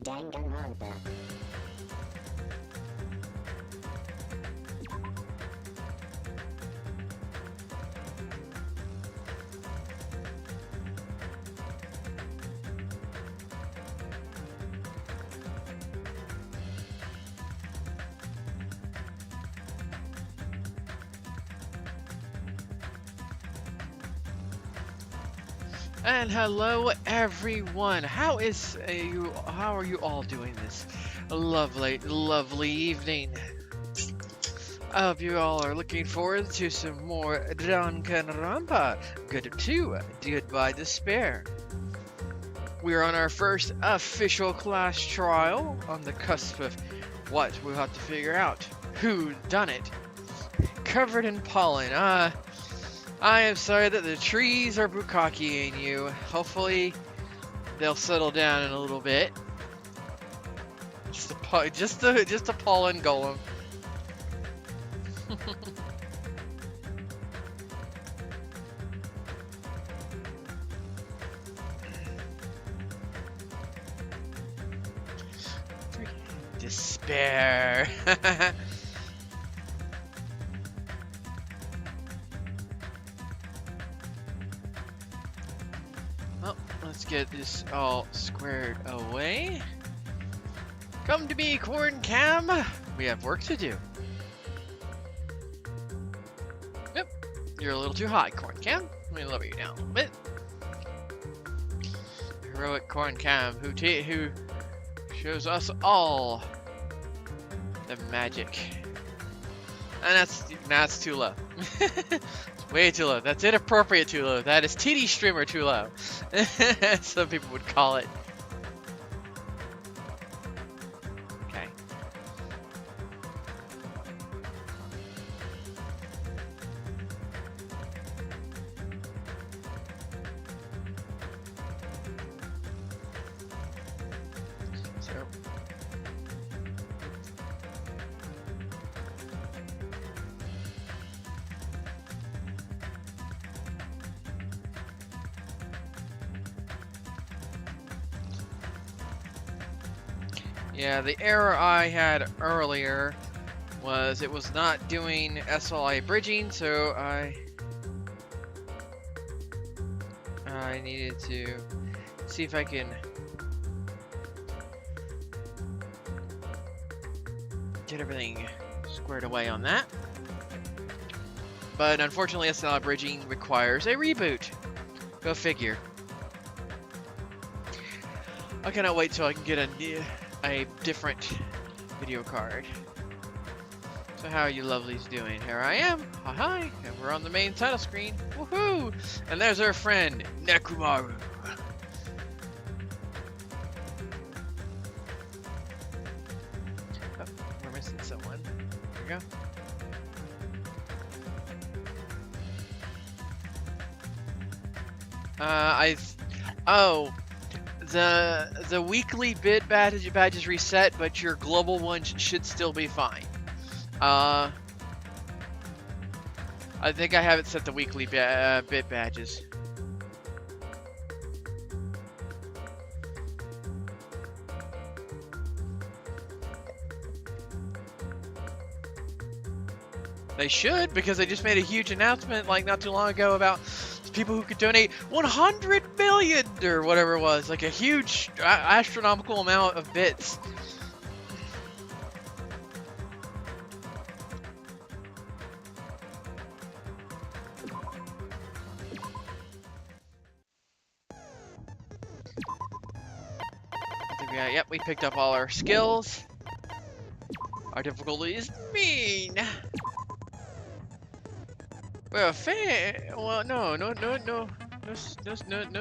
Danganronpa. And hello everyone. How are you all doing this lovely evening? I hope you all are looking forward to some more Danganronpa. Good 2, Goodbye Despair. We are on our first official class trial, on the cusp of what we'll have to figure out. Who done it? Covered in pollen. I am sorry that the trees are bukkake-ing you. Hopefully, they'll settle down in a little bit. Just a pollen golem. Despair. Well, let's get this all squared away. Come to me, Corn Cam. We have work to do. Yep, you're a little too high, Corn Cam. Let me lower you down a little bit. Heroic Corn Cam, who shows us all the magic. And that's too low. It's way too low. That's inappropriate too low. That is TD streamer too low. Some people would call it. Okay. So yeah, the error I had earlier was it was not doing SLI bridging, so I needed to see if I can get everything squared away on that. But unfortunately, SLI bridging requires a reboot. Go figure. I cannot wait till I can get a different video card. So how are you lovelies doing? Here I am. Hi, and we're on the main title screen. Woohoo! And there's our friend, Nekomaru. Oh, we're missing someone. There we go. The weekly bid badges reset, but your global ones should still be fine. I think I haven't set the weekly bid badges. They should, because they just made a huge announcement like not too long ago about people who could donate 100 million or whatever it was, like a huge astronomical amount of bits. I think yep, we picked up all our skills. Our difficulty is mean. Well, well, no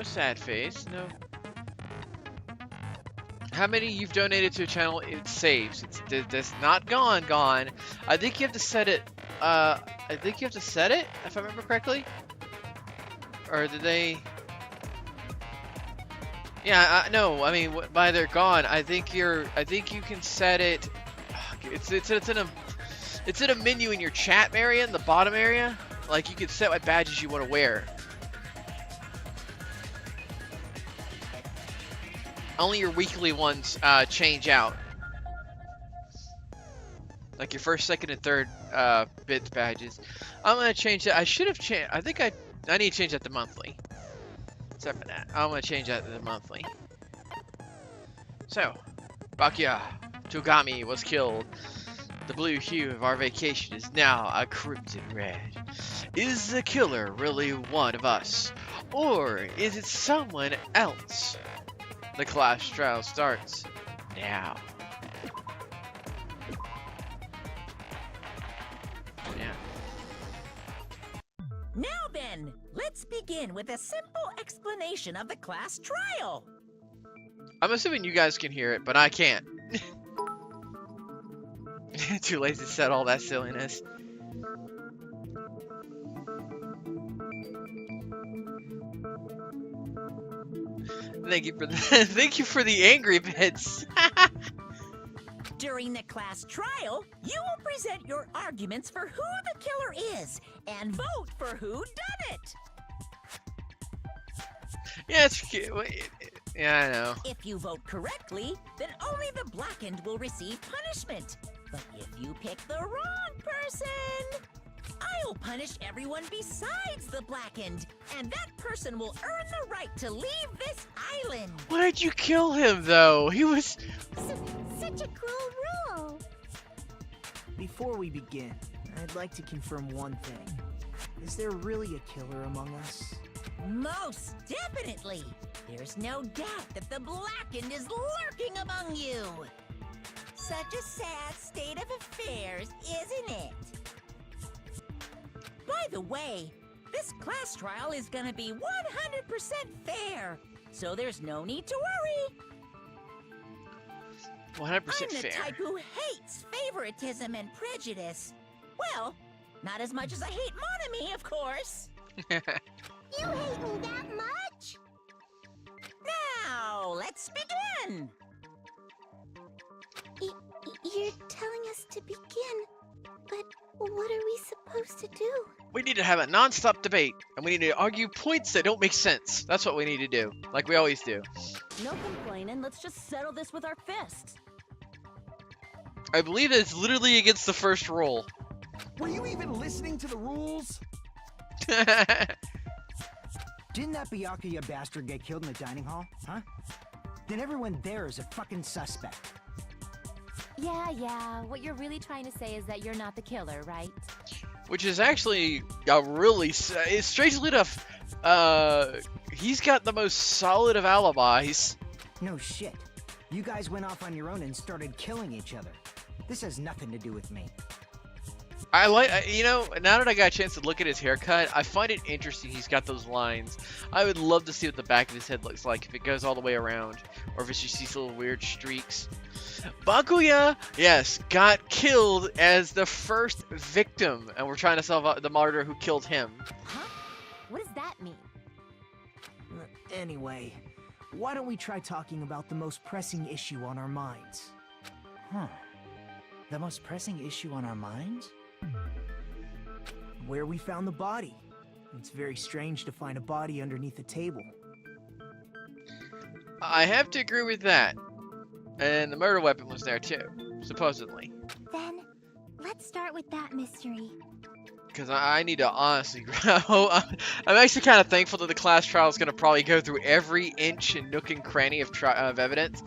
sad face, no. How many you've donated to a channel, it saves. It's not gone. I think you have to set it, if I remember correctly. Or did they? Yeah, no, I mean, by they're gone, I think you can set it, it's in a menu in your chat area, in the bottom area. Like, you can set what badges you want to wear. Only your weekly ones change out. Like your first, second, and third bits badges. I'm gonna change that. I should have changed. I think I need to change that to monthly. Except for that, I'm gonna change that to the monthly. So, Bakuya Togami was killed. The blue hue of our vacation is now a crimson red. Is the killer really one of us? Or is it someone else? The class trial starts now. Yeah. Now then, let's begin with a simple explanation of the class trial. I'm assuming you guys can hear it, but I can't. Too lazy to set all that silliness. Thank you for the thank you for the angry bits. During the class trial, you will present your arguments for who the killer is and vote for who done it. Yeah, it's cute. Yeah, I know. If you vote correctly, then only the blackened will receive punishment. But if you pick the wrong person, I'll punish everyone besides the blackened, and that person will earn the right to leave this island. Why did you kill him, though? He was... Such a cruel rule. Before we begin, I'd like to confirm one thing. Is there really a killer among us? Most definitely. There's no doubt that the blackened is lurking among you. Such a sad state of affairs, isn't it? By the way, this class trial is gonna be 100% fair, so there's no need to worry. 100% I'm the fair. type who hates favoritism and prejudice. Well, not as much as I hate Monami, of course. You hate me that much? Now, let's begin. You're telling us to begin, but what are we supposed to do? We need to have a non-stop debate, and we need to argue points that don't make sense. That's what we need to do, like we always do. No complaining, let's just settle this with our fists. I believe it's literally against the first rule. Were you even listening to the rules? Didn't that Byakuya bastard get killed in the dining hall, huh? Then everyone there is a fucking suspect. Yeah, what you're really trying to say is that you're not the killer, right? Which is actually a really... strangely enough, he's got the most solid of alibis. No shit. You guys went off on your own and started killing each other. This has nothing to do with me. I like, you know, now that I got a chance to look at his haircut, I find it interesting he's got those lines. I would love to see what the back of his head looks like, if it goes all the way around, or if it's just these little weird streaks. Bakuya, yes, got killed as the first victim, and we're trying to solve the martyr who killed him. Huh? What does that mean? Anyway, why don't we try talking about the most pressing issue on our minds? Huh. The most pressing issue on our minds? Where we found the body. It's very strange to find a body underneath a table. I have to agree with that. And the murder weapon was there too, supposedly. Then, let's start with that mystery. Because I need to honestly... I'm actually kind of thankful that the class trial is going to probably go through every inch and nook and cranny of evidence.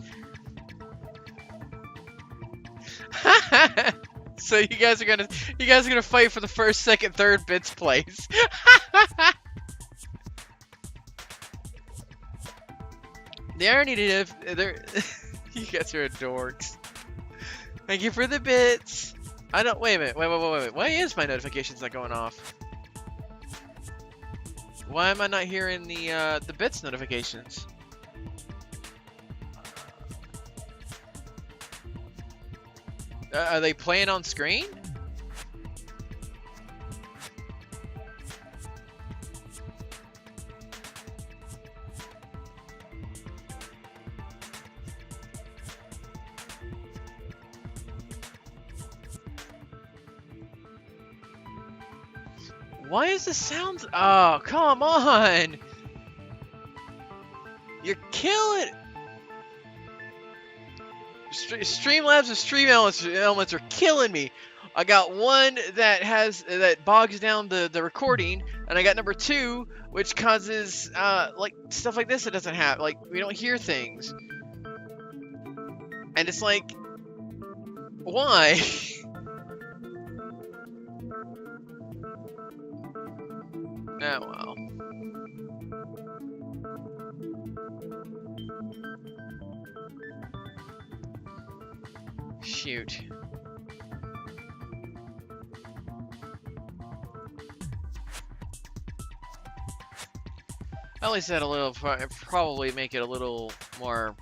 So you guys are gonna fight for the first, second, third bits place. The irony is, you guys are dorks. Thank you for the bits. I don't. Wait a minute. Wait. Why is my notifications not going off? Why am I not hearing the bits notifications? Are they playing on screen? Why is the sound? Oh, come on! You're killing. Streamlabs and stream elements are killing me. I got one that bogs down the recording, and I got number 2, which causes like stuff like this. It doesn't have, like, we don't hear things, and it's like, why? Oh well. Shoot. At least that a little, probably make it a little more.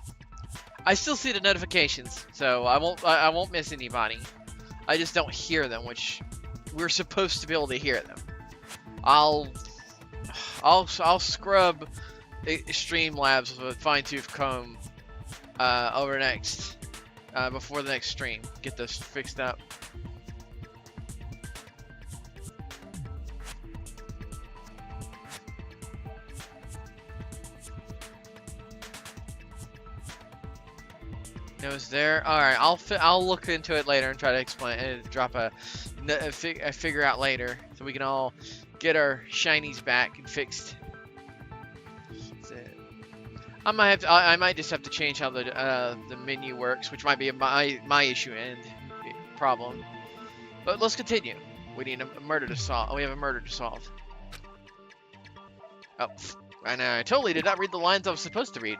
I still see the notifications, so I won't miss anybody. I just don't hear them, which we're supposed to be able to hear them. I'll scrub Streamlabs with a fine-tooth comb over next before the next stream. Get this fixed up. It was there. All right, I'll look into it later and try to explain and drop a figure out later, so we can all get our shinies back and fixed. I might just have to change how the menu works, which might be my issue and problem. But let's continue. We need a murder to solve. We have a murder to solve. Oh, I totally did not read the lines I was supposed to read.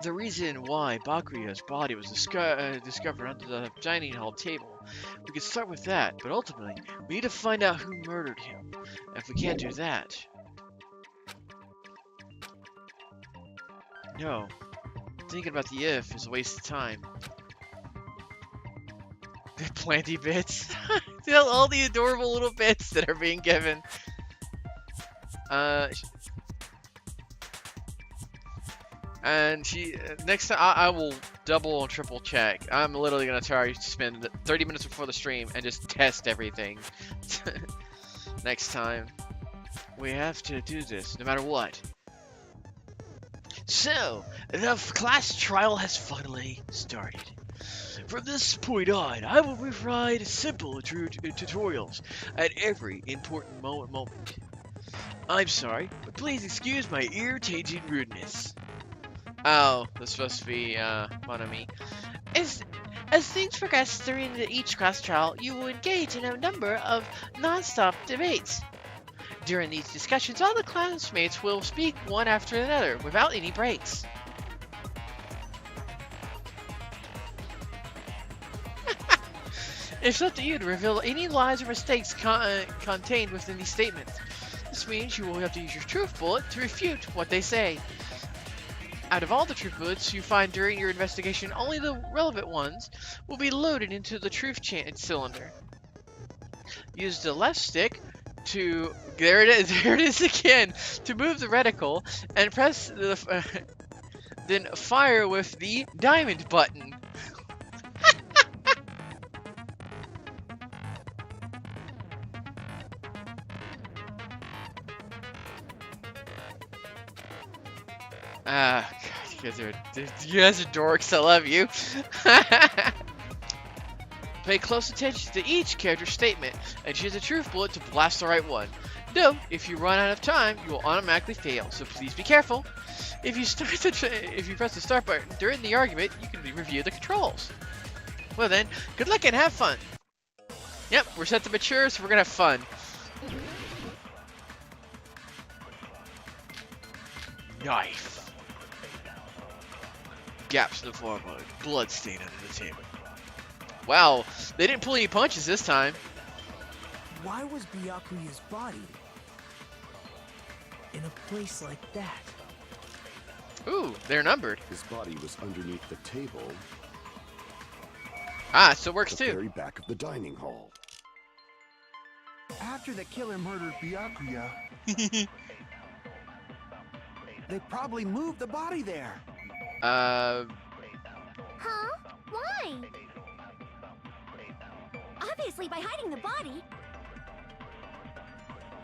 The reason why Bakuya's body was discovered under the dining hall table. We could start with that, but ultimately, we need to find out who murdered him. And if we can't do that... No. Thinking about the if is a waste of time. The planty bits. All the adorable little bits that are being given. And next time I will double and triple check. I'm literally gonna try to spend 30 minutes before the stream and just test everything. Next time. We have to do this, no matter what. So, the class trial has finally started. From this point on, I will provide simple tutorials at every important moment. I'm sorry, but please excuse my ear-changing rudeness. Oh, that's supposed to be, Monami. As things progress during each class trial, you will engage in a number of non-stop debates. During these discussions, all the classmates will speak one after another, without any breaks. It's up to you to reveal any lies or mistakes contained within these statements. This means you will have to use your truth bullet to refute what they say. Out of all the truth bullets you find during your investigation, only the relevant ones will be loaded into the truth cylinder. Use the left stick to... There it is again! To move the reticle, and press the... then fire with the diamond button. God, you guys are dorks, I love you. Pay close attention to each character's statement, and choose a truth bullet to blast the right one. Though, if you run out of time, you will automatically fail, so please be careful. If you press the start button during the argument, you can review the controls. Well then, good luck and have fun. Yep, we're set to mature, so we're gonna have fun. Knife. Gaps in the floorboard. Blood stain under the table. Wow, they didn't pull any punches this time. Why was Byakuya's body in a place like that? Ooh, they're numbered. His body was underneath the table. Ah, so it works at the too. very back of the dining hall. After the killer murdered Byakuya, they probably moved the body there. Huh? Why? Obviously by hiding the body.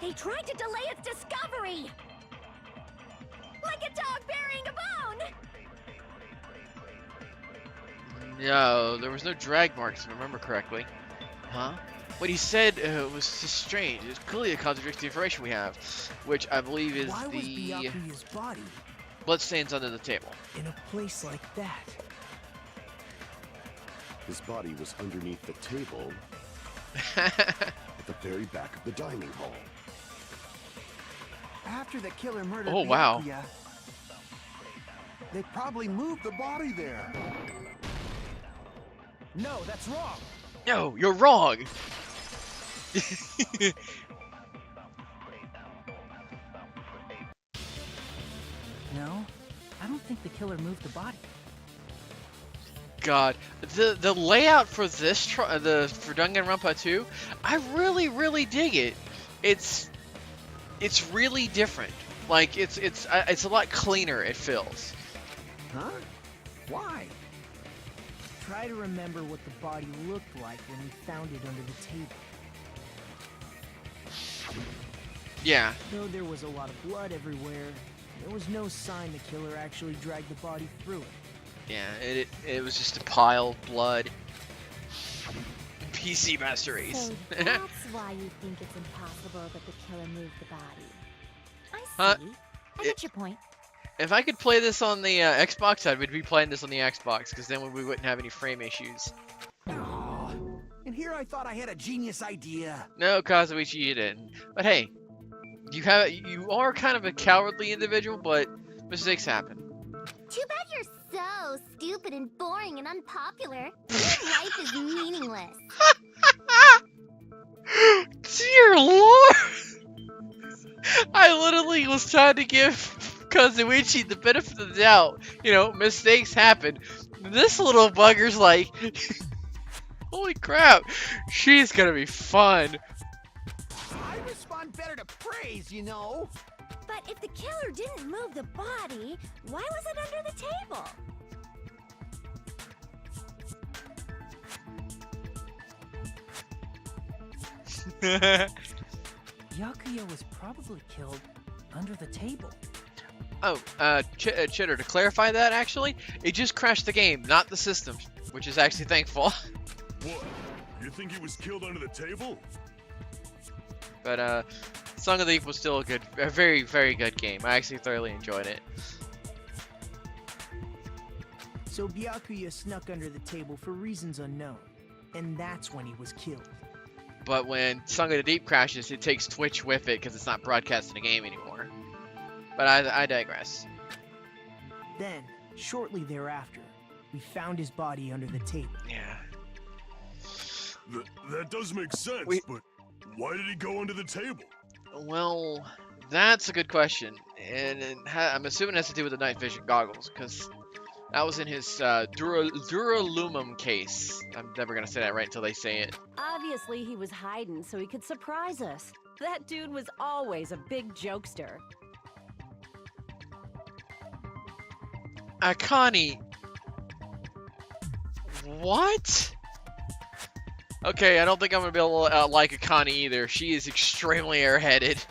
They tried to delay its discovery! Like a dog burying a bone! No, there was no drag marks, if I remember correctly. Huh? What he said was just strange. It clearly contradicts the information we have, which I believe is Why was the Byakuya's body bloodstains under the table. in a place like that? His body was underneath the table at the very back of the dining hall. After the killer murdered Oh, wow. Byakuya, they probably moved the body there. No, that's wrong. No, you're wrong. No, I don't think the killer moved the body. God, the layout for this for Danganronpa 2, I really dig it. It's really different. Like it's a lot cleaner. It feels. Huh? Why? Try to remember what the body looked like when we found it under the table. Yeah. Though there was a lot of blood everywhere, there was no sign the killer actually dragged the body through it. Yeah. It was just a pile of blood. PC Master Race. So that's why you think it's impossible that the killer moved the body. I see. Huh? I get your point. If I could play this on the Xbox, I would be playing this on the Xbox, because then we wouldn't have any frame issues. Aw, and here I thought I had a genius idea. No, Kazuichi, you didn't. But hey, you are kind of a cowardly individual, but mistakes happen. Too bad you're so stupid and boring and unpopular. Your life is meaningless. Dear Lord! I literally was trying to give Kazuichi the benefit of the doubt. You know, mistakes happen. This little bugger's like, holy crap, she's gonna be fun. I respond better to praise, you know. But if the killer didn't move the body, why was it under the table? Byakuya was probably killed under the table. Oh, Chitter, to clarify that, actually, it just crashed the game, not the system, which is actually thankful. What? You think he was killed under the table? But, Song of the Thief was still a very, very good game. I actually thoroughly enjoyed it. So Byakuya snuck under the table for reasons unknown, and that's when he was killed. But when Song of the Deep crashes, it takes Twitch with it because it's not broadcasting the game anymore. But I digress. Then, shortly thereafter, we found his body under the table. Yeah. That does make sense, but why did he go under the table? Well, that's a good question. And I'm assuming it has to do with the night vision goggles, because that was in his Duralumum case. I'm never going to say that right until they say it. Obviously, he was hiding so he could surprise us. That dude was always a big jokester. Akane. What? Okay, I don't think I'm going to be able to like Akane either. She is extremely airheaded.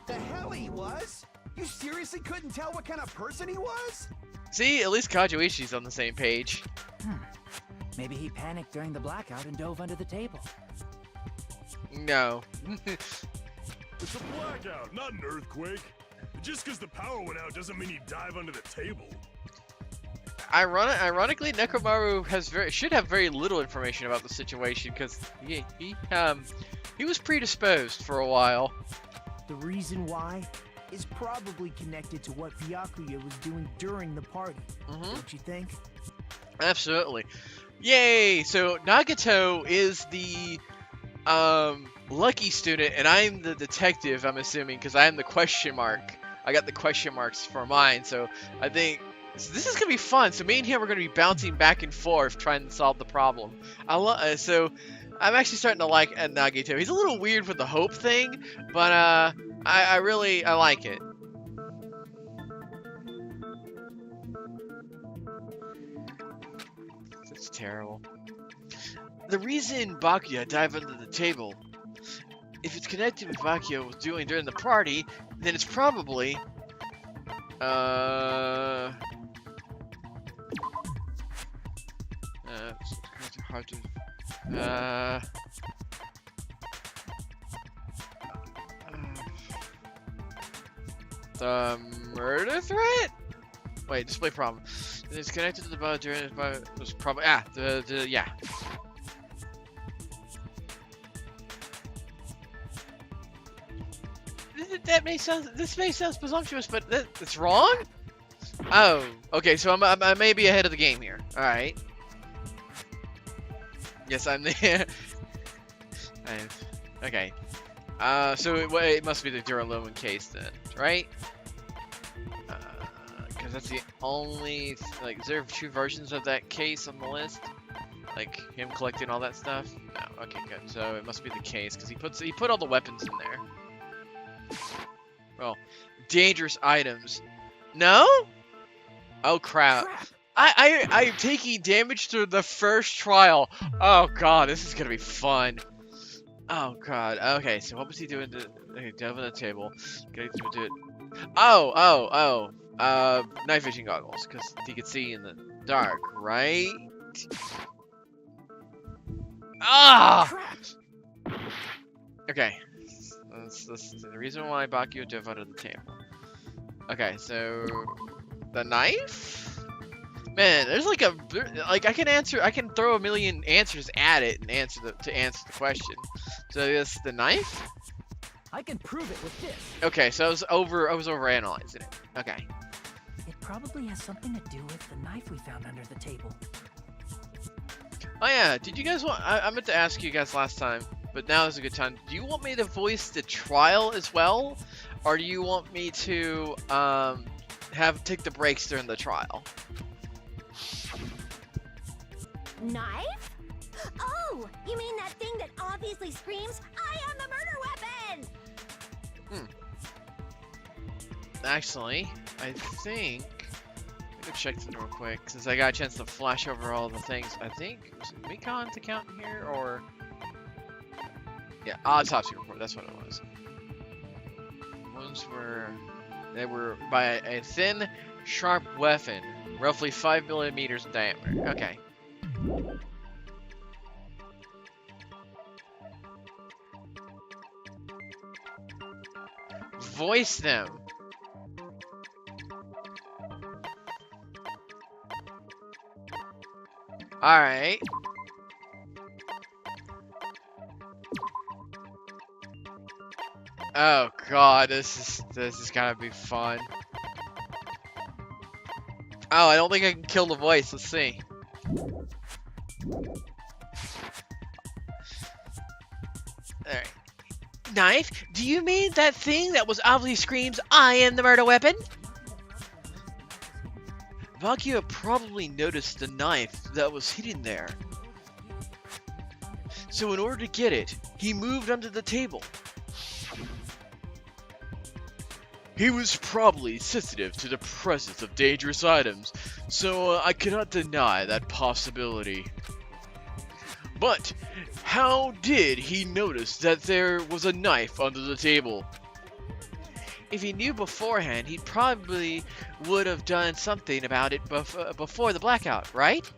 The hell he was? You seriously couldn't tell what kind of person he was? See, at least Kazuichi's on the same page. Maybe he panicked during the blackout and dove under the table. No. It's a blackout, not an earthquake. Just because the power went out doesn't mean he'd dive under the table. Ironically, Nekomaru should have very little information about the situation because he was predisposed for a while. The reason why is probably connected to what Byakuya was doing during the party, don't you think? Absolutely. Yay! So Nagato is the lucky student, and I'm the detective, I'm assuming, because I am the question mark. I got the question marks for mine, so I think this is going to be fun. So me and him are going to be bouncing back and forth trying to solve the problem. So I'm actually starting to like Nagato. He's a little weird with the hope thing, but I like it. That's terrible. The reason Byakuya dived under the table, if it's connected with what Byakuya was doing during the party, then it's probably It's hard to. The murder threat? Wait, display problem. It's connected to the bug during it was probably yeah. That may sound. This may sound presumptuous, but it's wrong. Oh, okay. So I may be ahead of the game here. All right. Yes, I'm there. Okay. So it must be the Duralumin case then, right? Because that's the only like. Is there two versions of that case on the list? Like him collecting all that stuff? No. Okay, good. So it must be the case because he put all the weapons in there. Well, dangerous items. No? Oh crap. I'm taking damage through the first trial. Oh god, this is gonna be fun. Oh god. Okay, so what was he doing to delve on the table? Getting to do it. Oh. Night vision goggles, because he could see in the dark, right? Ah! Okay. That's the reason why Bakio dove out of the table. Okay, so the knife? Man, there's like I can throw a million answers at it and answer the question. So it's the knife? I can prove it with this. Okay, so I was overanalyzing it. Okay. It probably has something to do with the knife we found under the table. Oh yeah, did you guys want I meant to ask you guys last time, but now is a good time. Do you want me to voice the trial as well? Or do you want me to take the breaks during the trial? Knife? Oh, you mean that thing that obviously screams, I am the murder weapon! Actually, I think let me check this real quick since I got a chance to flash over all the things. I think was it Mekon to count here or yeah, autopsy report. That's what it was. Wounds were by a thin, sharp weapon, roughly 5 millimeters in diameter. Okay. Voice them. All right. Oh god, this is gonna be fun. Oh, I don't think I can kill the voice. Let's see. Alright. Knife? Do you mean that thing that was obviously screams, I am the murder weapon? Bakio probably noticed the knife that was hidden there. So in order to get it, he moved under the table. He was probably sensitive to the presence of dangerous items, so I cannot deny that possibility. But how did he notice that there was a knife under the table? If he knew beforehand, he probably would have done something about it before the blackout, right?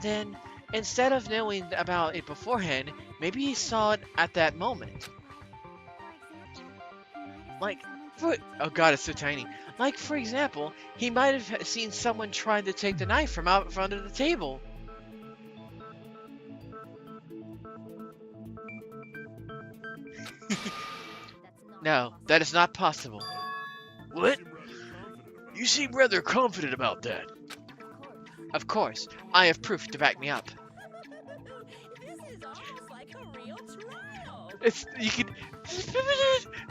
Then, instead of knowing about it beforehand, maybe he saw it at that moment. Like, oh god, it's so tiny. Like, for example, he might have seen someone trying to take the knife from out from under the table. No, that is not possible. What? You seem rather confident about that. Of course, I have proof to back me up. This is almost like a real trial.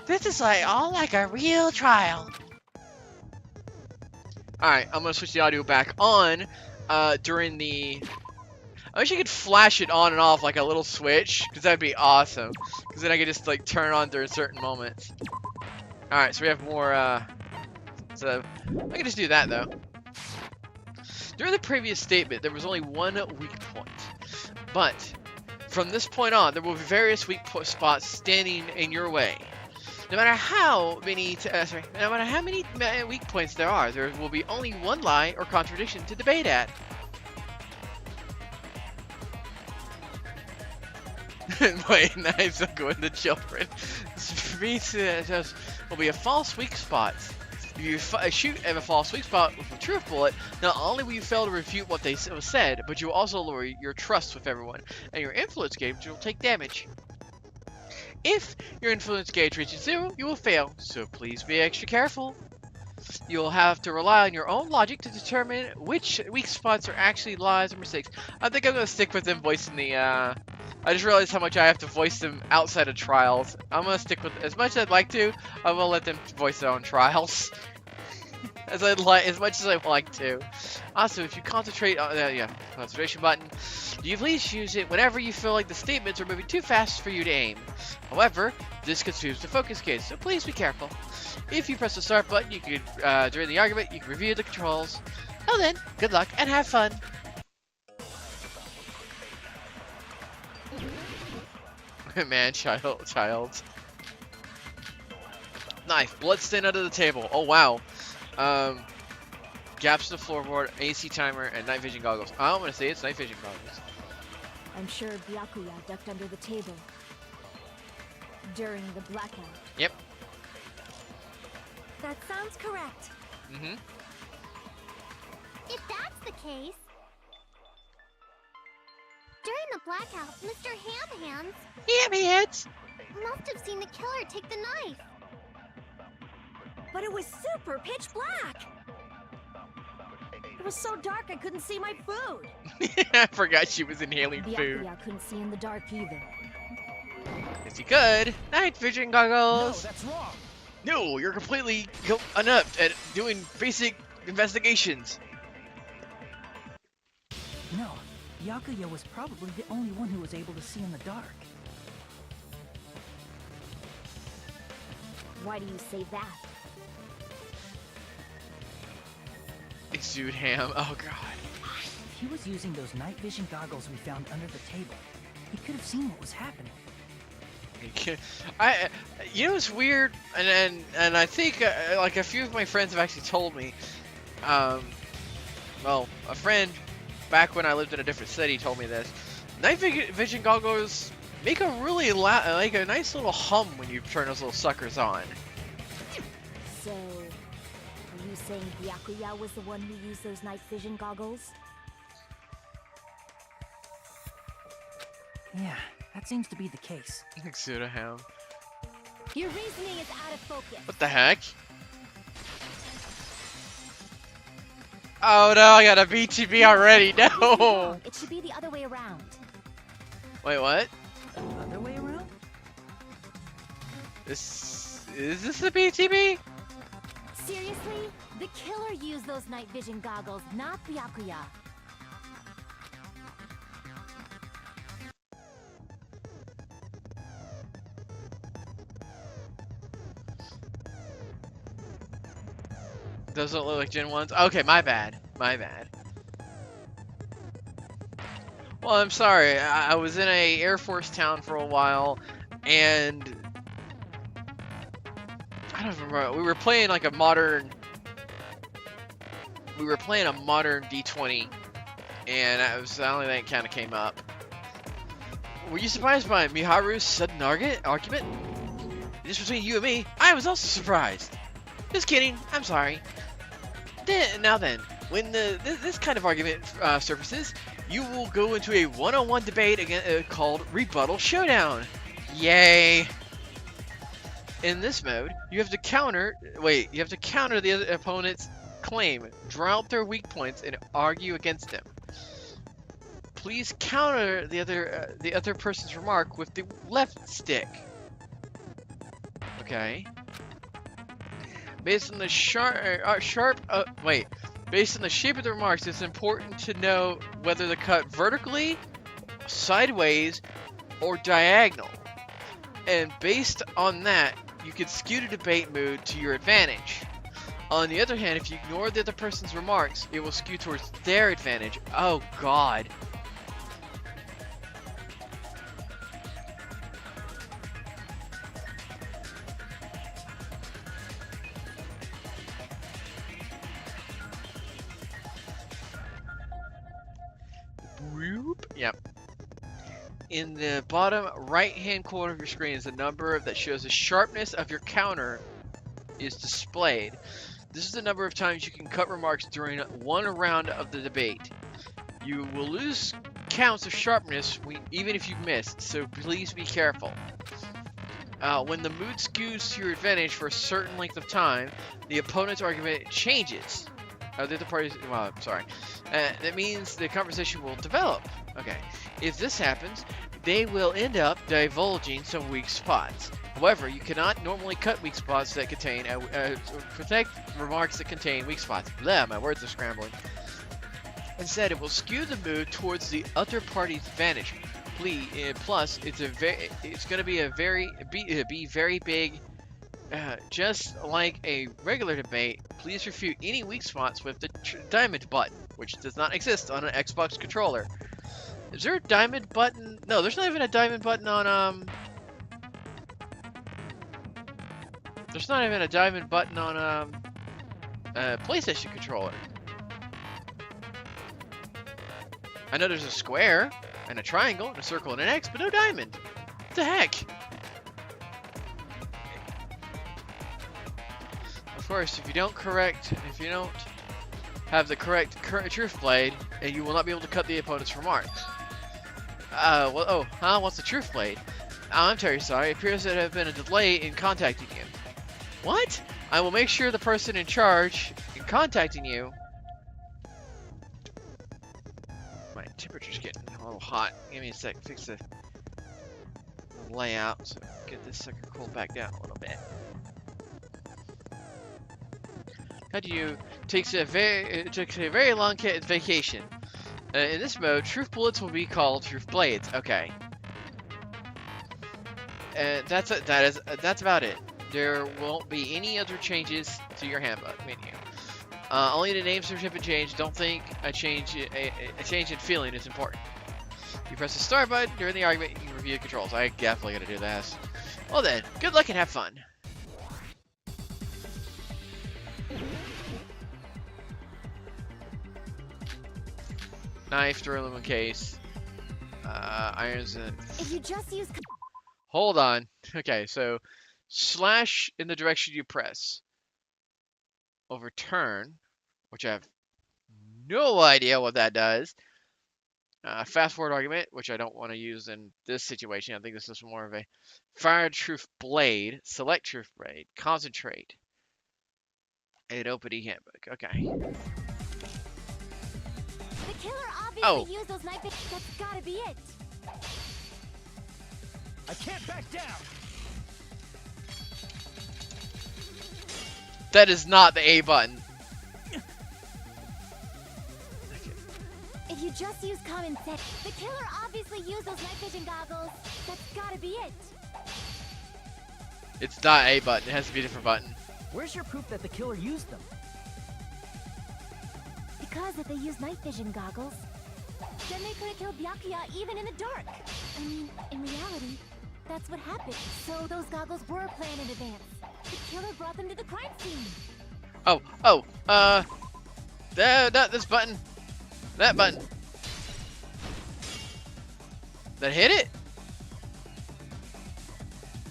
This is like all like a real trial. Alright, I'm gonna switch the audio back on during the... I wish I could flash it on and off like a little switch, because that'd be awesome. Because then I could just like turn it on during certain moments. Alright, so we have more, so I can just do that though. During the previous statement, there was only one weak point. But, from this point on, there will be various weak spots standing in your way. No matter how many, no matter how many weak points there are, there will be only one lie or contradiction to debate at. Wait, knives will go into children. This will be a false weak spot. If you shoot at a false weak spot with a truth bullet, not only will you fail to refute what they said, but you will also lower your trust with everyone, and your influence gauge will take damage. If your influence gauge reaches 0, you will fail, so please be extra careful. You'll have to rely on your own logic to determine which weak spots are actually lies or mistakes. I think I'm going to stick with them voicing the, I just realized how much I have to voice them outside of trials. I'm going to stick with, as much as I'd like to, I'm going to let them voice their own trials. As much as I like to. Also, if you concentrate on, concentration button, you please use it whenever you feel like the statements are moving too fast for you to aim. However, this consumes the focus gauge, so please be careful. If you press the start button, you can, during the argument, you can review the controls. Well then, good luck and have fun. Man, child. Knife, blood stain under the table. Oh wow. Gaps in the floorboard, AC timer, and night vision goggles. I'm gonna say it's night vision goggles. I'm sure Byakuya ducked under the table during the blackout. Yep. That sounds correct. Mm-hmm. If that's the case, during the blackout, Mr. Ham-Hands Ham-Hands! must have seen the killer take the knife. But it was super pitch black. It was so dark I couldn't see my food. I forgot she was inhaling food. Byakuya couldn't see in the dark either. Yes, you could. Night vision No, goggles. that's wrong. No, you're completely inept at doing basic investigations. No, Byakuya was probably the only one who was able to see in the dark. Why do you say that? Exude ham. Oh god. If he was using those night vision goggles we found under the table, he could have seen what was happening. You know, it's weird, and I think like a few of my friends have actually told me. Well, a friend back when I lived in a different city told me this. Night vision goggles make a really like a nice little hum when you turn those little suckers on. So, are you saying Byakuya was the one who used those night vision goggles? Yeah, that seems to be the case. Exude ham. Your reasoning is out of focus. What the heck? Oh no, I got a BTB already. No. It should be the other way around. Wait, what? Other way around? Is this the BTB? Seriously? The killer used those night vision goggles, not Byakuya. Doesn't look like Gen 1's. Okay, my bad. My bad. Well, I'm sorry. I was in a Air Force town for a while, and I don't remember. We were playing like a modern. We were playing a modern D20, and that was the only thing that kind of came up. Were you surprised by Miharu's sudden argument? Just between you and me, I was also surprised. Just kidding. I'm sorry. Now then, when this kind of argument surfaces, you will go into a one-on-one debate again called Rebuttal Showdown. Yay! In this mode, you have to counter the other opponent's claim, draw out their weak points, and argue against them. Please counter the other person's remark with the left stick. Okay. Based on the based on the shape of the remarks, it's important to know whether they're cut vertically, sideways, or diagonal. And based on that, you can skew the debate mood to your advantage. On the other hand, if you ignore the other person's remarks, it will skew towards their advantage. Oh god. Yep. in the bottom right-hand corner of your screen is a number that shows the sharpness of your counter is displayed. This is the number of times you can cut remarks during one round of the debate. You will lose counts of sharpness even if you miss, so please be careful. When the mood skews to your advantage for a certain length of time, the opponent's argument changes. The other parties, well, sorry. That means the conversation will develop. Okay. If this happens, they will end up divulging some weak spots. However, you cannot normally cut weak spots that contain, protect remarks that contain weak spots. Blah, my words are scrambling. Instead, it will skew the mood towards the other party's advantage. Plus, it's going to be be very big. Just like a regular debate, please refute any weak spots with the diamond button, which does not exist on an Xbox controller. Is there a diamond button? No, there's not even a diamond button on There's not even a diamond button on a PlayStation controller. I know there's a square and a triangle and a circle and an X, but no diamond. What the heck? Of course, if you don't have the correct truth blade, you will not be able to cut the opponent's remarks. What's the truth blade? I'm terribly sorry. It appears there have been a delay in contacting you. What? I will make sure the person in charge in contacting you. My temperature's getting a little hot. Give me a sec. Fix the layout so get this sucker cooled back down a little bit. Takes a very long vacation. In this mode, truth bullets will be called truth blades. Okay. That's about it. There won't be any other changes to your handbook menu. Only the names have been changed. Don't think a change in feeling is important. You press the start button during the argument. You can review the controls. I definitely gotta do this. Well then, good luck and have fun. Knife, duralumin case, irons, and... If you just use... Hold on. Okay, so slash in the direction you press. Overturn, which I have no idea what that does. Fast forward argument, which I don't want to use in this situation. I think this is more of a fire truth blade, select truth blade, concentrate, and OPD handbook. Okay. The killer obviously used those knife. That's gotta be it. I can't back down. That is not the A button. If you just use common sense, the killer obviously used those night vision goggles. That's gotta be it. It's not A button. It has to be a different button. Where's your proof that the killer used them? Because if they used night vision goggles, then they could have killed Byakuya even in the dark. I mean, in reality, that's what happened. So those goggles were planned in advance. The killer brought them to the crime scene. This button. That button. That hit it?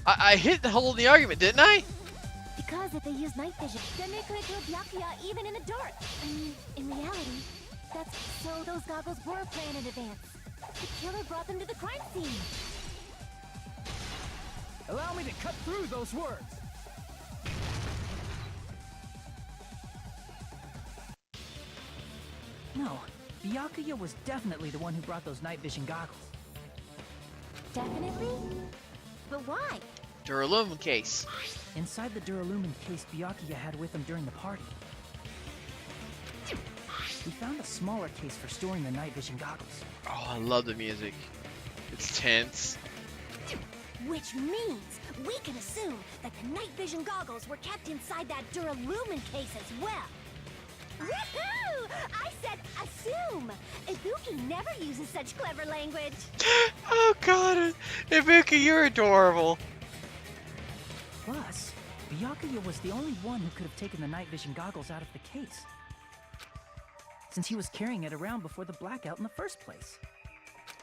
I hit the hole in the argument, didn't I? Because if they used night vision, then they could have killed Byakuya even in the dark. I mean, in reality, that's... So those goggles were planned in advance. The killer brought them to the crime scene. Allow me to cut through those words. No, Byakuya was definitely the one who brought those night vision goggles. Definitely? But why? Duralumin case. Inside the duralumin case Byakuya had with him during the party, we found a smaller case for storing the night vision goggles. Oh, I love the music. It's tense. Which means we can assume that the night vision goggles were kept inside that duralumin case as well. Woohoo! I said assume! Ibuki never uses such clever language. Oh god, Ibuki, you're adorable. Plus, Byakuya was the only one who could have taken the night vision goggles out of the case, since he was carrying it around before the blackout in the first place.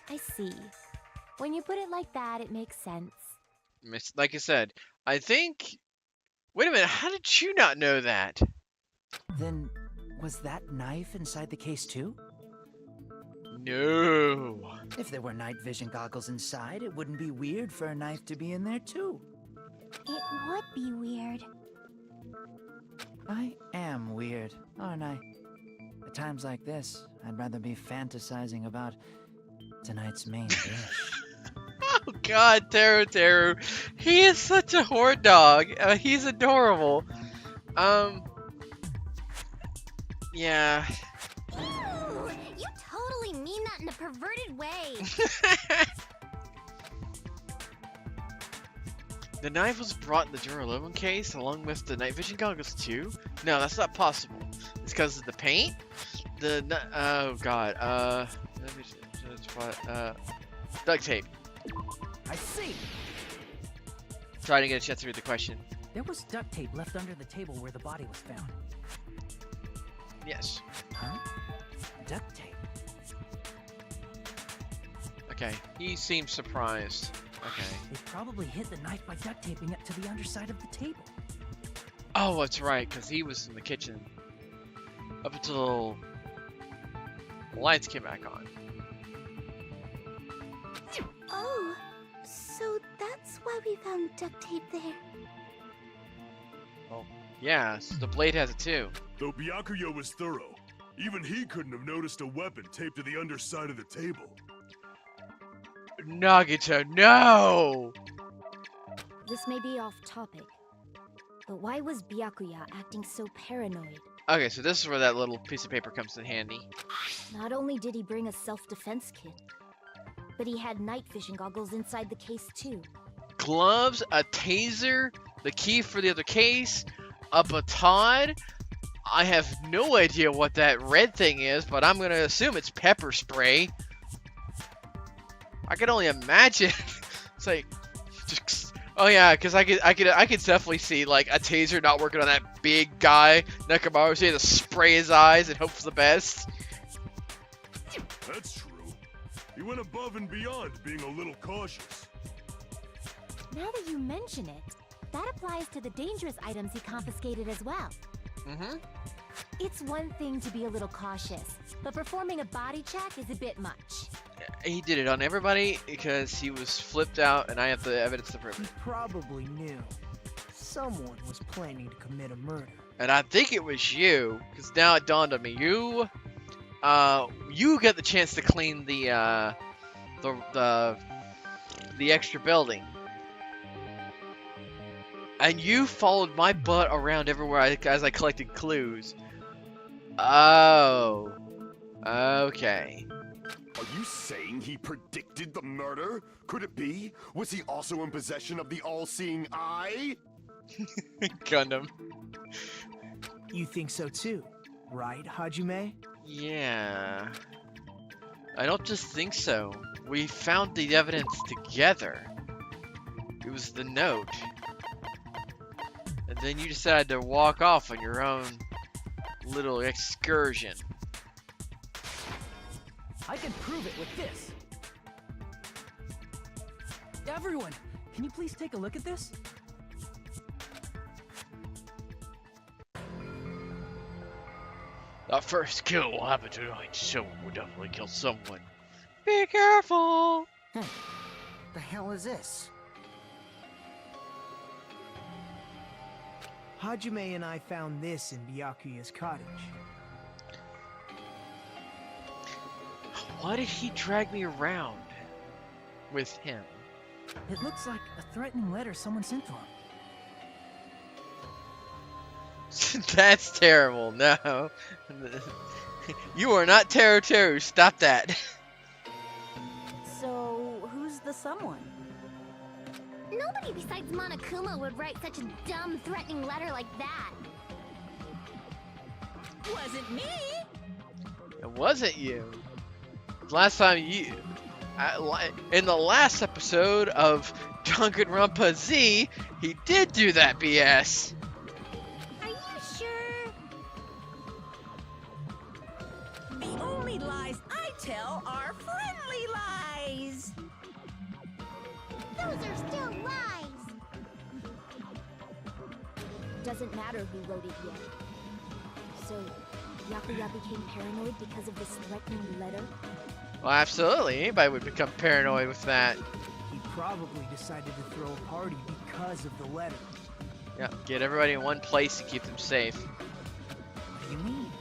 I see. When you put it like that, it makes sense. Like I said, I think. Wait a minute, how did you not know that? Then, was that knife inside the case too? No. If there were night vision goggles inside, it wouldn't be weird for a knife to be in there too. It would be weird. I am weird, aren't I? At times like this, I'd rather be fantasizing about tonight's main dish. Oh God, Teru. He is such a horror dog. He's adorable. Yeah. Ew, you totally mean that in a perverted way. The knife was brought in the Duraloman case along with the night vision goggles too? No, that's not possible. It's because of the paint? Oh God, duct tape. I see! Trying to get a chance to read the question. There was duct tape left under the table where the body was found. Yes. Huh? Duct tape? Okay, he seems surprised. Okay. They probably hid the knife by duct taping it to the underside of the table. Oh, that's right, because he was in the kitchen. Up until the lights came back on. Oh, so that's why we found duct tape there. Yeah, so the blade has it too. Though Byakuya was thorough, even he couldn't have noticed a weapon taped to the underside of the table. Nagito, no! This may be off topic, but why was Byakuya acting so paranoid? Okay, so this is where that little piece of paper comes in handy. Not only did he bring a self-defense kit, but he had night vision goggles inside the case too. Gloves, a taser, the key for the other case, a baton. I have no idea what that red thing is, but I'm gonna assume it's pepper spray. I can only imagine. It's like, just, oh yeah, because I could definitely see like a taser not working on that big guy. Nekomaru, so he had to spray his eyes and hope for the best. That's true. He went above and beyond, being a little cautious. Now that you mention it, that applies to the dangerous items he confiscated as well. Mm-hmm. It's one thing to be a little cautious, but performing a body check is a bit much. He did it on everybody because he was flipped out, and I have the evidence to prove He it. probably knew. Someone was planning to commit a murder. And I think it was you, because now it dawned on me. You got the chance to clean the extra building. And you followed my butt around everywhere as I collected clues. Oh. Okay. Are you saying he predicted the murder? Could it be? Was he also in possession of the all-seeing eye? Gundam. You think so too, right, Hajime? Yeah. I don't just think so. We found the evidence together. It was the note. And then you decided to walk off on your own little excursion. I can prove it with this. Everyone, can you please take a look at this? The first kill will happen tonight. Someone will definitely kill someone. Be careful! Hey, the hell is this? Hajime and I found this in Byakuya's cottage. Why did he drag me around with him? It looks like a threatening letter someone sent to him. That's terrible. No. You are not Teru. Stop that. So, who's the someone? Nobody besides Monokuma would write such a dumb, threatening letter like that. Wasn't me. It wasn't you. Last time you... in the last episode of Danganronpa Z, he did do that BS. Are you sure? The only lies I tell are friendly lies. Those are still lies! Doesn't matter who wrote it yet. So, Byakuya became paranoid because of this threatening letter? Well, absolutely. Anybody would become paranoid with that. He probably decided to throw a party because of the letter. Yeah, get everybody in one place to keep them safe. What do you mean?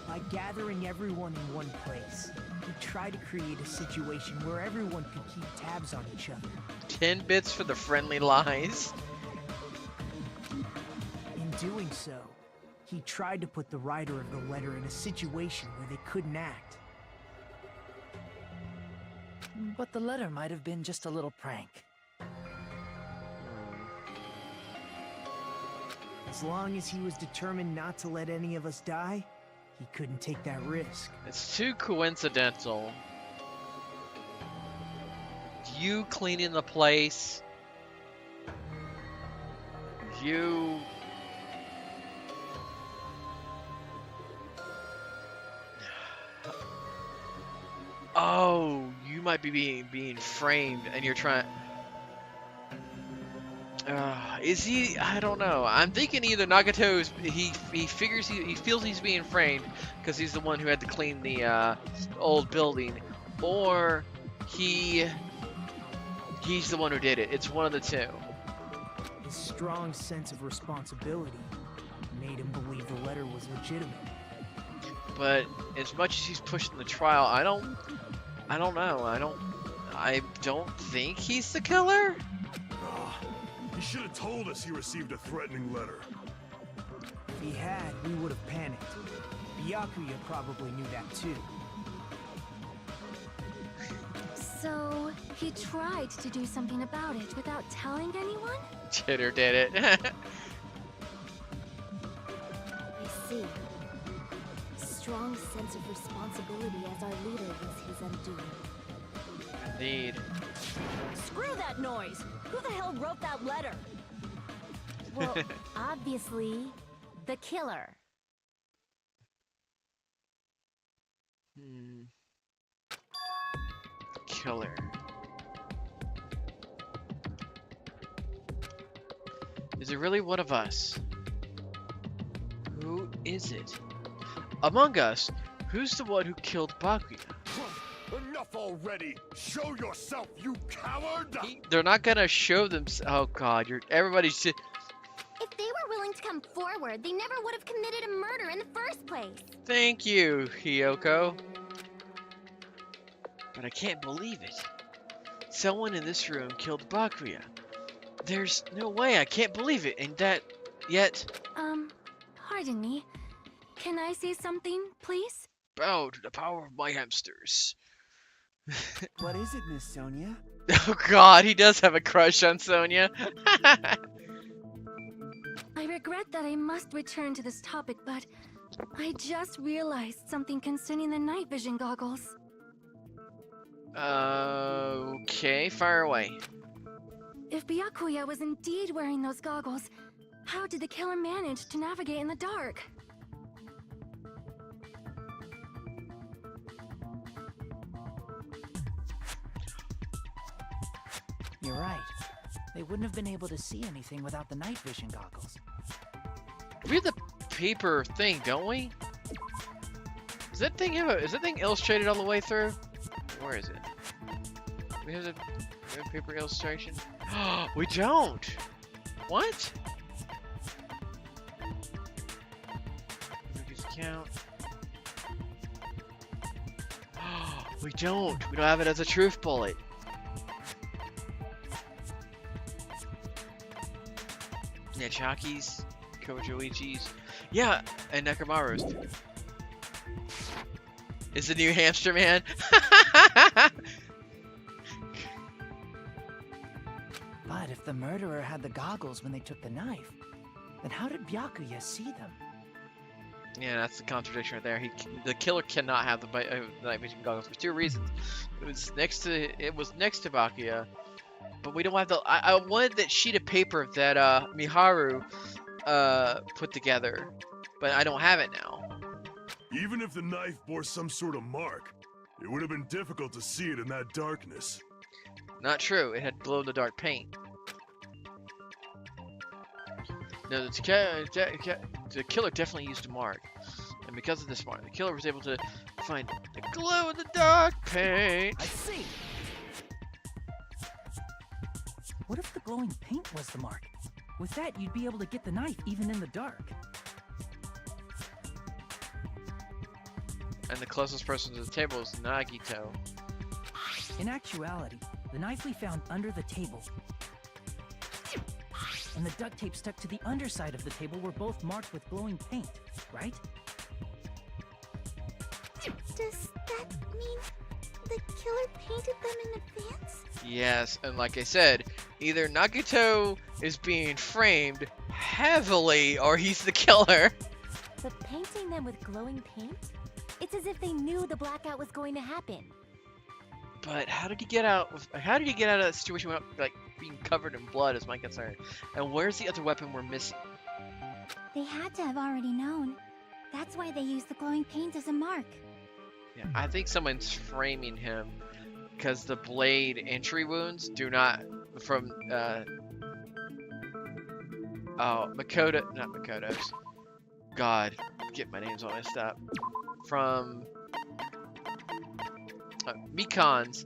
By gathering everyone in one place, he tried to create a situation where everyone could keep tabs on each other. 10 bits for the friendly lies. In doing so, he tried to put the writer of the letter in a situation where they couldn't act. But the letter might have been just a little prank. As long as he was determined not to let any of us die, he couldn't take that risk. It's too coincidental. You cleaning the place. You... Oh, you might be being framed and you're trying... is he? I don't know. I'm thinking either Nagato's he feels he's being framed because he's the one who had to clean the old building, or he's the one who did it. It's one of the two. His strong sense of responsibility made him believe the letter was legitimate. But as much as he's pushing the trial, I don't know. I don't think he's the killer. He should have told us he received a threatening letter. If he had, we would have panicked. Byakuya probably knew that too. So, he tried to do something about it without telling anyone? Chitter did it. I see. Strong sense of responsibility as our leader was his undoing. Indeed. Screw that noise! Who the hell wrote that letter? Well, obviously, the killer. Killer. Is it really one of us? Who is it? Among us, who's the one who killed Byakuya? Enough already! Show yourself, you coward! They're not gonna show them. Oh God, everybody's. If they were willing to come forward, they never would have committed a murder in the first place. Thank you, Hiyoko. But I can't believe it. Someone in this room killed Byakuya. There's no way. I can't believe it. And that yet. Pardon me. Can I say something, please? Bow to the power of my hamsters. What is it, Miss Sonia? Oh God, he does have a crush on Sonia. I regret that I must return to this topic, but I just realized something concerning the night vision goggles. Okay, fire away. If Byakuya was indeed wearing those goggles, how did the killer manage to navigate in the dark? You're right. They wouldn't have been able to see anything without the night vision goggles. We have the paper thing, don't we? Is that thing illustrated all the way through? Where is it? We have the paper illustration. We don't. What? Just count. We don't. We don't have it as a truth bullet. Yeah, Chaki's, Kojoichi's. Yeah, and Nekomaru's. Is the new hamster man? But if the murderer had the goggles when they took the knife, then how did Byakuya see them? Yeah, that's the contradiction right there. The killer cannot have the night vision goggles for two reasons. It was next to Byakuya, but we don't have the. I wanted that sheet of paper that Miharu put together, but I don't have it now. Even if the knife bore some sort of mark, it would have been difficult to see it in that darkness. Not true. It had glow-in-the-dark paint. No, the killer definitely used a mark. And because of this mark, the killer was able to find the glow-in-the-dark paint. I see. What if the glowing paint was the mark? With that, you'd be able to get the knife even in the dark. And the closest person to the table is Nagito. In actuality, the knife we found under the table and the duct tape stuck to the underside of the table were both marked with glowing paint, right? Does that mean the killer painted them in advance? Yes, and like I said, either Nagito is being framed heavily or he's the killer. But painting them with glowing paint? It's as if they knew the blackout was going to happen. But how did he get out? How did he get out of that situation without like being covered in blood? Is my concern. And where's the other weapon we're missing? They had to have already known. That's why they used the glowing paint as a mark. Yeah, I think someone's framing him because the blade entry wounds do not from Makoto, not Makoto's. God, get my names all messed up. From Mikan's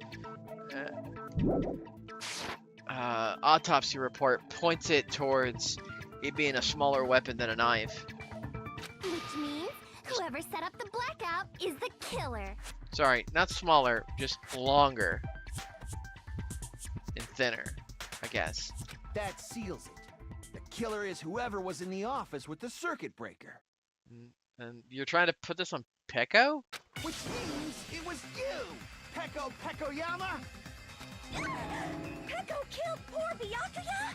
autopsy report points it towards it being a smaller weapon than a knife. Which means whoever set up the blackout is the killer. Sorry, not smaller, just longer and thinner, I guess. That seals it. The killer is whoever was in the office with the circuit breaker. And you're trying to put this on Peko? Which means it was you, Peko Pekoyama! Peko killed poor Byakuya?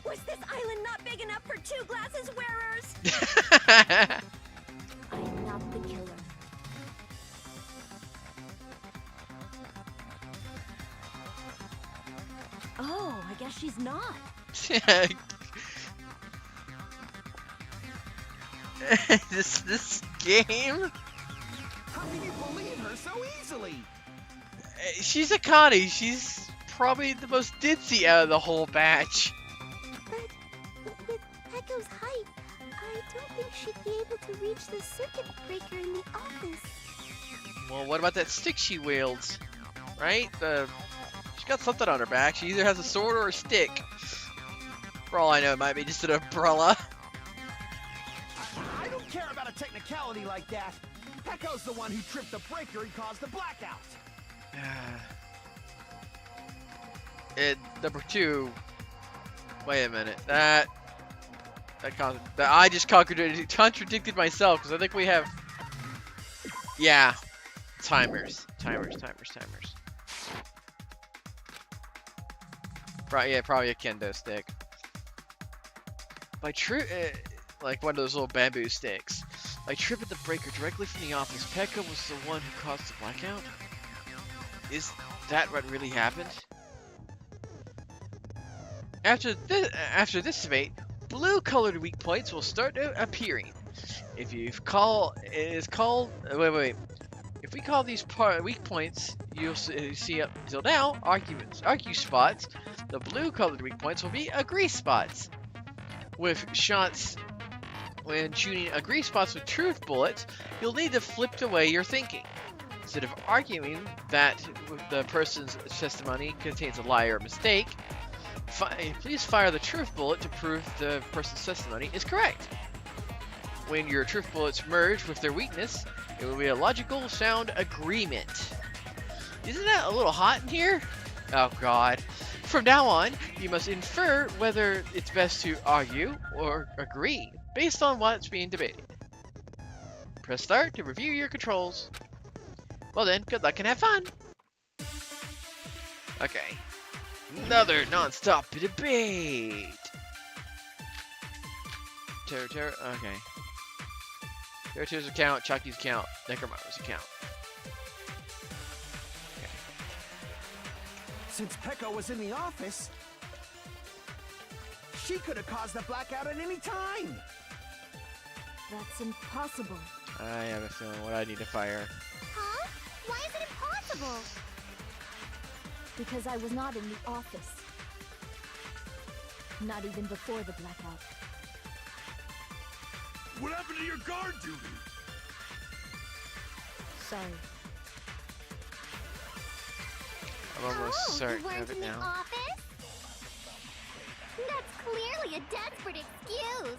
Was this island not big enough for 2 glasses wearers? I'm not the killer. Oh, I guess she's not. this game? How can you believe her so easily? She's a Connie. She's probably the most ditzy out of the whole batch. But with Peko's height, I don't think she'd be able to reach the circuit breaker in the office. Well, what about that stick she wields? Right? She's got something on her back. She either has a sword or a stick. For all I know, it might be just an umbrella. I don't care about a technicality like that. Peko's the one who tripped the breaker and caused the blackout. And number 2. Wait a minute. I just contradicted myself because I think we have. Yeah, timers. Right, yeah, probably a kendo stick. Like one of those little bamboo sticks. By tripping the breaker directly from the office, Peko was the one who caused the blackout? Is that what really happened? After this debate, blue-colored weak points will start appearing. If we call these weak points, you'll see up until now argue spots. The blue-colored weak points will be agree spots. With shots, when shooting agree spots with truth bullets, you'll need to flip the way you're thinking. Instead of arguing that the person's testimony contains a lie or a mistake, please fire the truth bullet to prove the person's testimony is correct. When your truth bullets merge with their weakness, it will be a logical, sound agreement. Isn't that a little hot in here? Oh god. From now on, you must infer whether it's best to argue or agree based on what's being debated. Press start to review your controls. Well then, good luck and have fun! Okay. Another non-stop debate! Okay. Terror's account, Chucky's account, Necromancer's account. Okay. Since Peko was in the office, she could have caused the blackout at any time. That's impossible. I have a feeling what I need to fire. Huh? Why is it impossible? Because I was not in the office. Not even before the blackout. What happened to your guard duty? Sorry. I'm almost Oh, certain you weren't of it in the now. office? That's clearly a desperate excuse.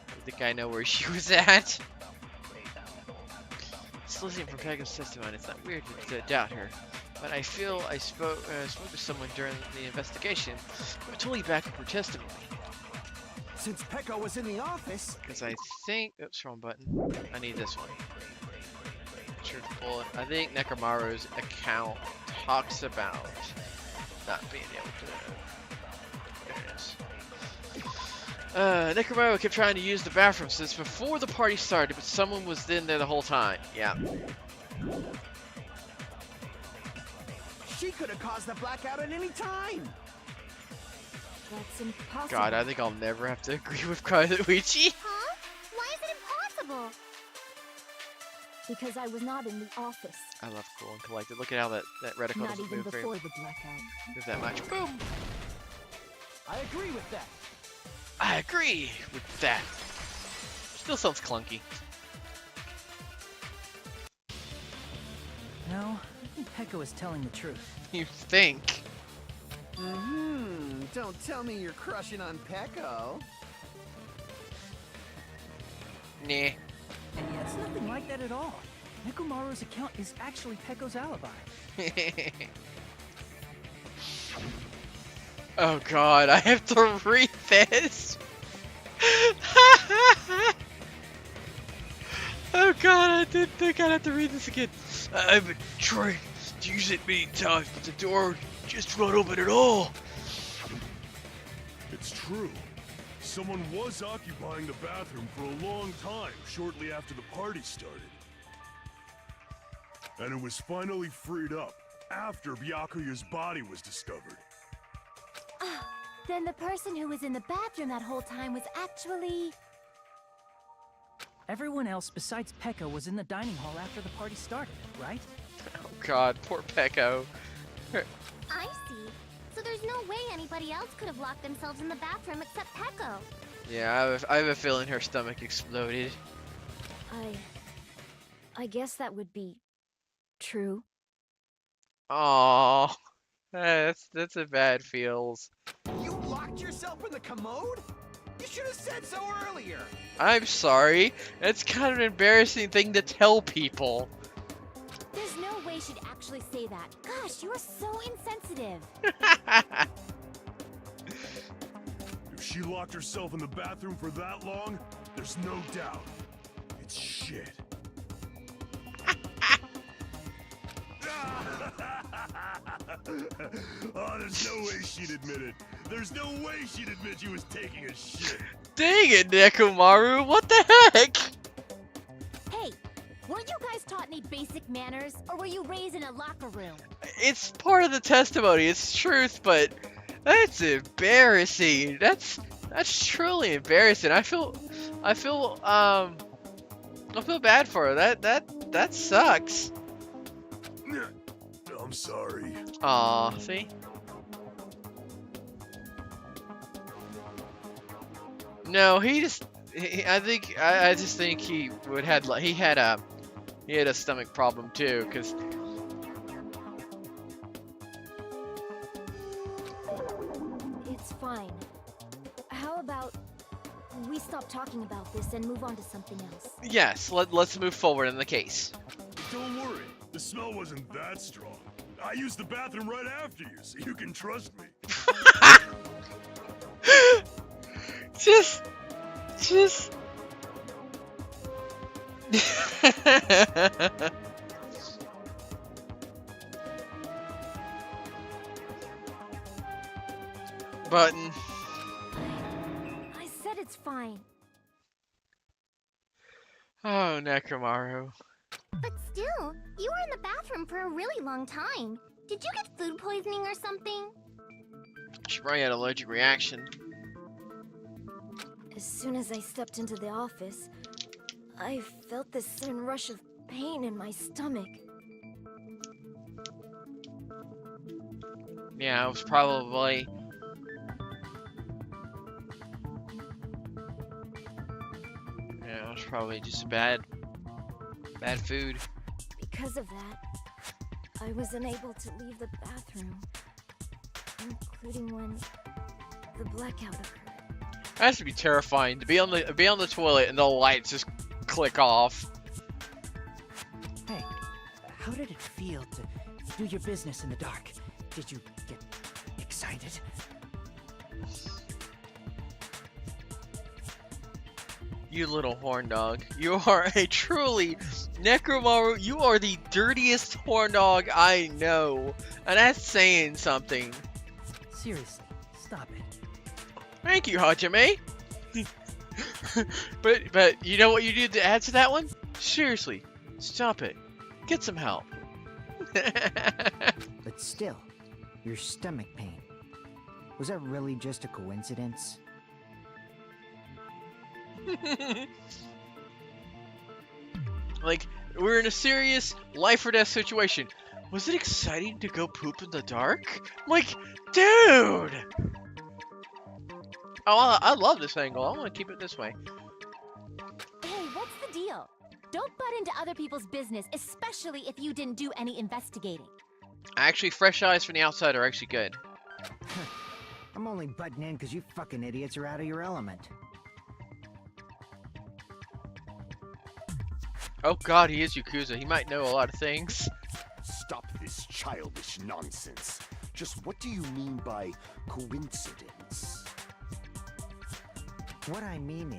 I think I know where she was at. Just listening from Peggo's testimony, it's not weird to doubt her. But I feel I spoke to someone during the investigation who would totally back up her testimony. Since Pecco was in the office, Because I think... Oops, wrong button. I need this one. Truthful. I think Nekomaru's account talks about not being able to... There it is. Nekomaru kept trying to use the bathroom since before the party started, but someone was in there the whole time. Yeah. she could have caused the blackout at any time. That's impossible. God, I think I'll never have to agree with Kazuichi. Huh? Why is it impossible? Because I was not in the office. I love Cool and Collected. Look at how that reticle Not doesn't even move, before the blackout. move that much. Boom! I agree with that. I agree with that. Still sounds clunky. No, I think Pecco is telling the truth. You think? Don't tell me you're crushing on Pecco. Nah. And yet it's nothing like that at all. Nekomaru's account is actually Pecco's alibi. Oh god, I have to read this. Oh god, I didn't think I'd have to read this again. I've been trying to use it many times, but the door just won't open at all. It's true. Someone was occupying the bathroom for a long time shortly after the party started. And it was finally freed up after Byakuya's body was discovered. Then the person who was in the bathroom that whole time was actually... Everyone else besides Pecco was in the dining hall after the party started, right? Oh god, poor Pecco. I see. So there's no way anybody else could have locked themselves in the bathroom except Pecco. Yeah, I have a feeling her stomach exploded. I guess that would be true. Aww. That's a bad feels. You locked yourself in the commode? You should have said so earlier. I'm sorry. That's kind of an embarrassing thing to tell people. There's no way she'd actually say that. Gosh, you are so insensitive. If she locked herself in the bathroom for that long, there's no doubt. It's shit. Oh, there's no way she'd admit it. There's no way she'd admit she was taking a shit. Dang it, Nekomaru, what the heck? Hey, weren't you guys taught any basic manners, or were you raised in a locker room? It's part of the testimony, it's truth, but that's embarrassing. That's truly embarrassing. I feel bad for her. That sucks. I'm sorry. Aw, see? No, I just think he had a stomach problem too, cause It's fine. How about we stop talking about this and move on to something else? yes, let's move forward in the case. Don't worry. The smell wasn't that strong. I used the bathroom right after you, so you can trust me. just button. I said it's fine. Oh, Nekomaru. But still, you were in the bathroom for a really long time. Did you get food poisoning or something? She probably had an allergic reaction. As soon as I stepped into the office, I felt this sudden rush of pain in my stomach. Yeah, it was probably... Yeah, it was probably just bad food. Because of that, I was unable to leave the bathroom, including when the blackout occurred. It has to be terrifying to be on the toilet and the lights just click off. Hey, how did it feel to do your business in the dark? Did you get excited? You little horn dog. You are a truly Necromaru. You are the dirtiest horn dog I know. And that's saying something. Seriously, stop it. Thank you, Hajime. but you know what you did to add to that one? Seriously, stop it. Get some help. But still, your stomach pain. Was that really just a coincidence? Like, we're in a serious life or death situation. Was it exciting to go poop in the dark? I'm like, dude! Oh, I love this angle. I want to keep it this way. Hey, what's the deal? Don't butt into other people's business, especially if you didn't do any investigating. Actually, fresh eyes from the outside are actually good. I'm only butting in because you fucking idiots are out of your element. Oh god, he is Yakuza. He might know a lot of things. Stop this childish nonsense. Just what do you mean by coincidence? What I mean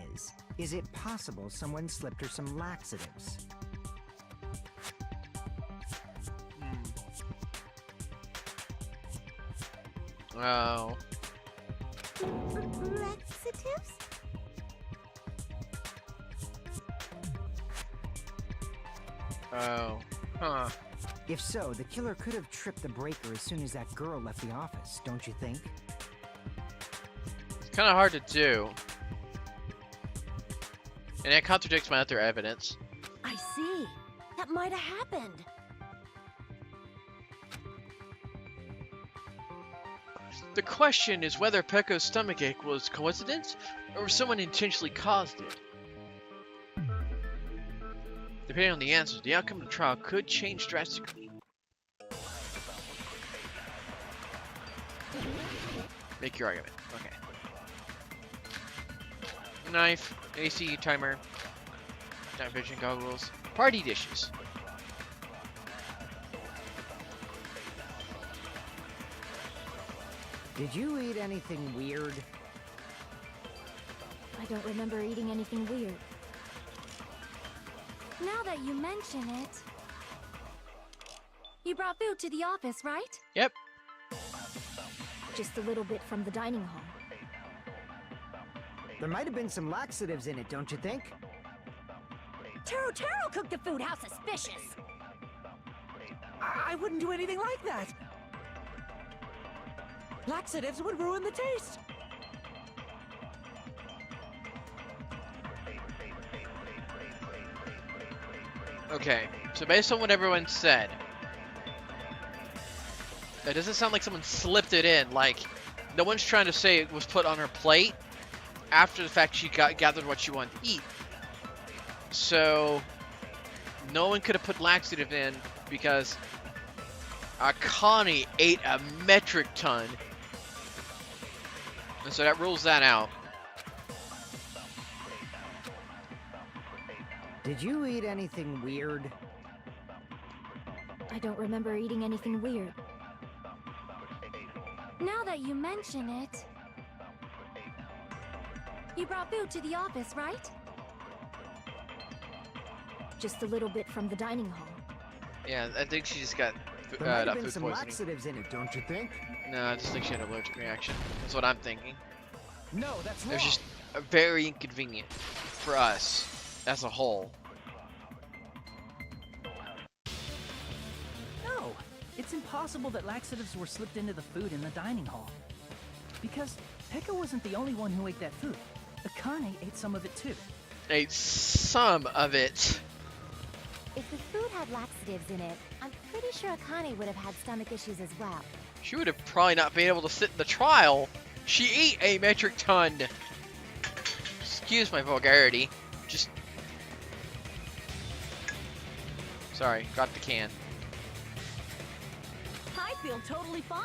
is it possible someone slipped her some laxatives? Oh. Laxatives? Oh. Huh. If so, the killer could have tripped the breaker as soon as that girl left the office, don't you think? It's kind of hard to do. And it contradicts my other evidence. I see. That might have happened. The question is whether Pecco's stomachache was coincidence or someone intentionally caused it. Depending on the answers, the outcome of the trial could change drastically. Make your argument. Okay. Knife, AC timer, night vision goggles, party dishes. Did you eat anything weird? I don't remember eating anything weird. Now that you mention it... You brought food to the office, right? Yep. Just a little bit from the dining hall. There might have been some laxatives in it, don't you think? Taro cooked the food. How suspicious! I wouldn't do anything like that. Laxatives would ruin the taste. Okay, so based on what everyone said, it doesn't sound like someone slipped it in. Like, no one's trying to say it was put on her plate after the fact she gathered what she wanted to eat. So, no one could have put laxative in because Akane ate a metric ton. And so that rules that out. Did you eat anything weird? I don't remember eating anything weird. Now that you mention it... You brought food to the office, right? Just a little bit from the dining hall. Yeah, I think she just got There might have that been food some poisoning. laxatives in it, don't you think? No, I just think she had an allergic reaction. That's what I'm thinking. No, that's It wrong. was just very inconvenient for us as a whole. No, it's impossible that laxatives were slipped into the food in the dining hall. Because Pekka wasn't the only one who ate that food. Akane ate some of it too. Ate some of it. If the food had laxatives in it, I'm pretty sure Akane would have had stomach issues as well. She would have probably not been able to sit in the trial. She ate a metric ton. Excuse my vulgarity. Just... Sorry, dropped the can. I feel totally fine.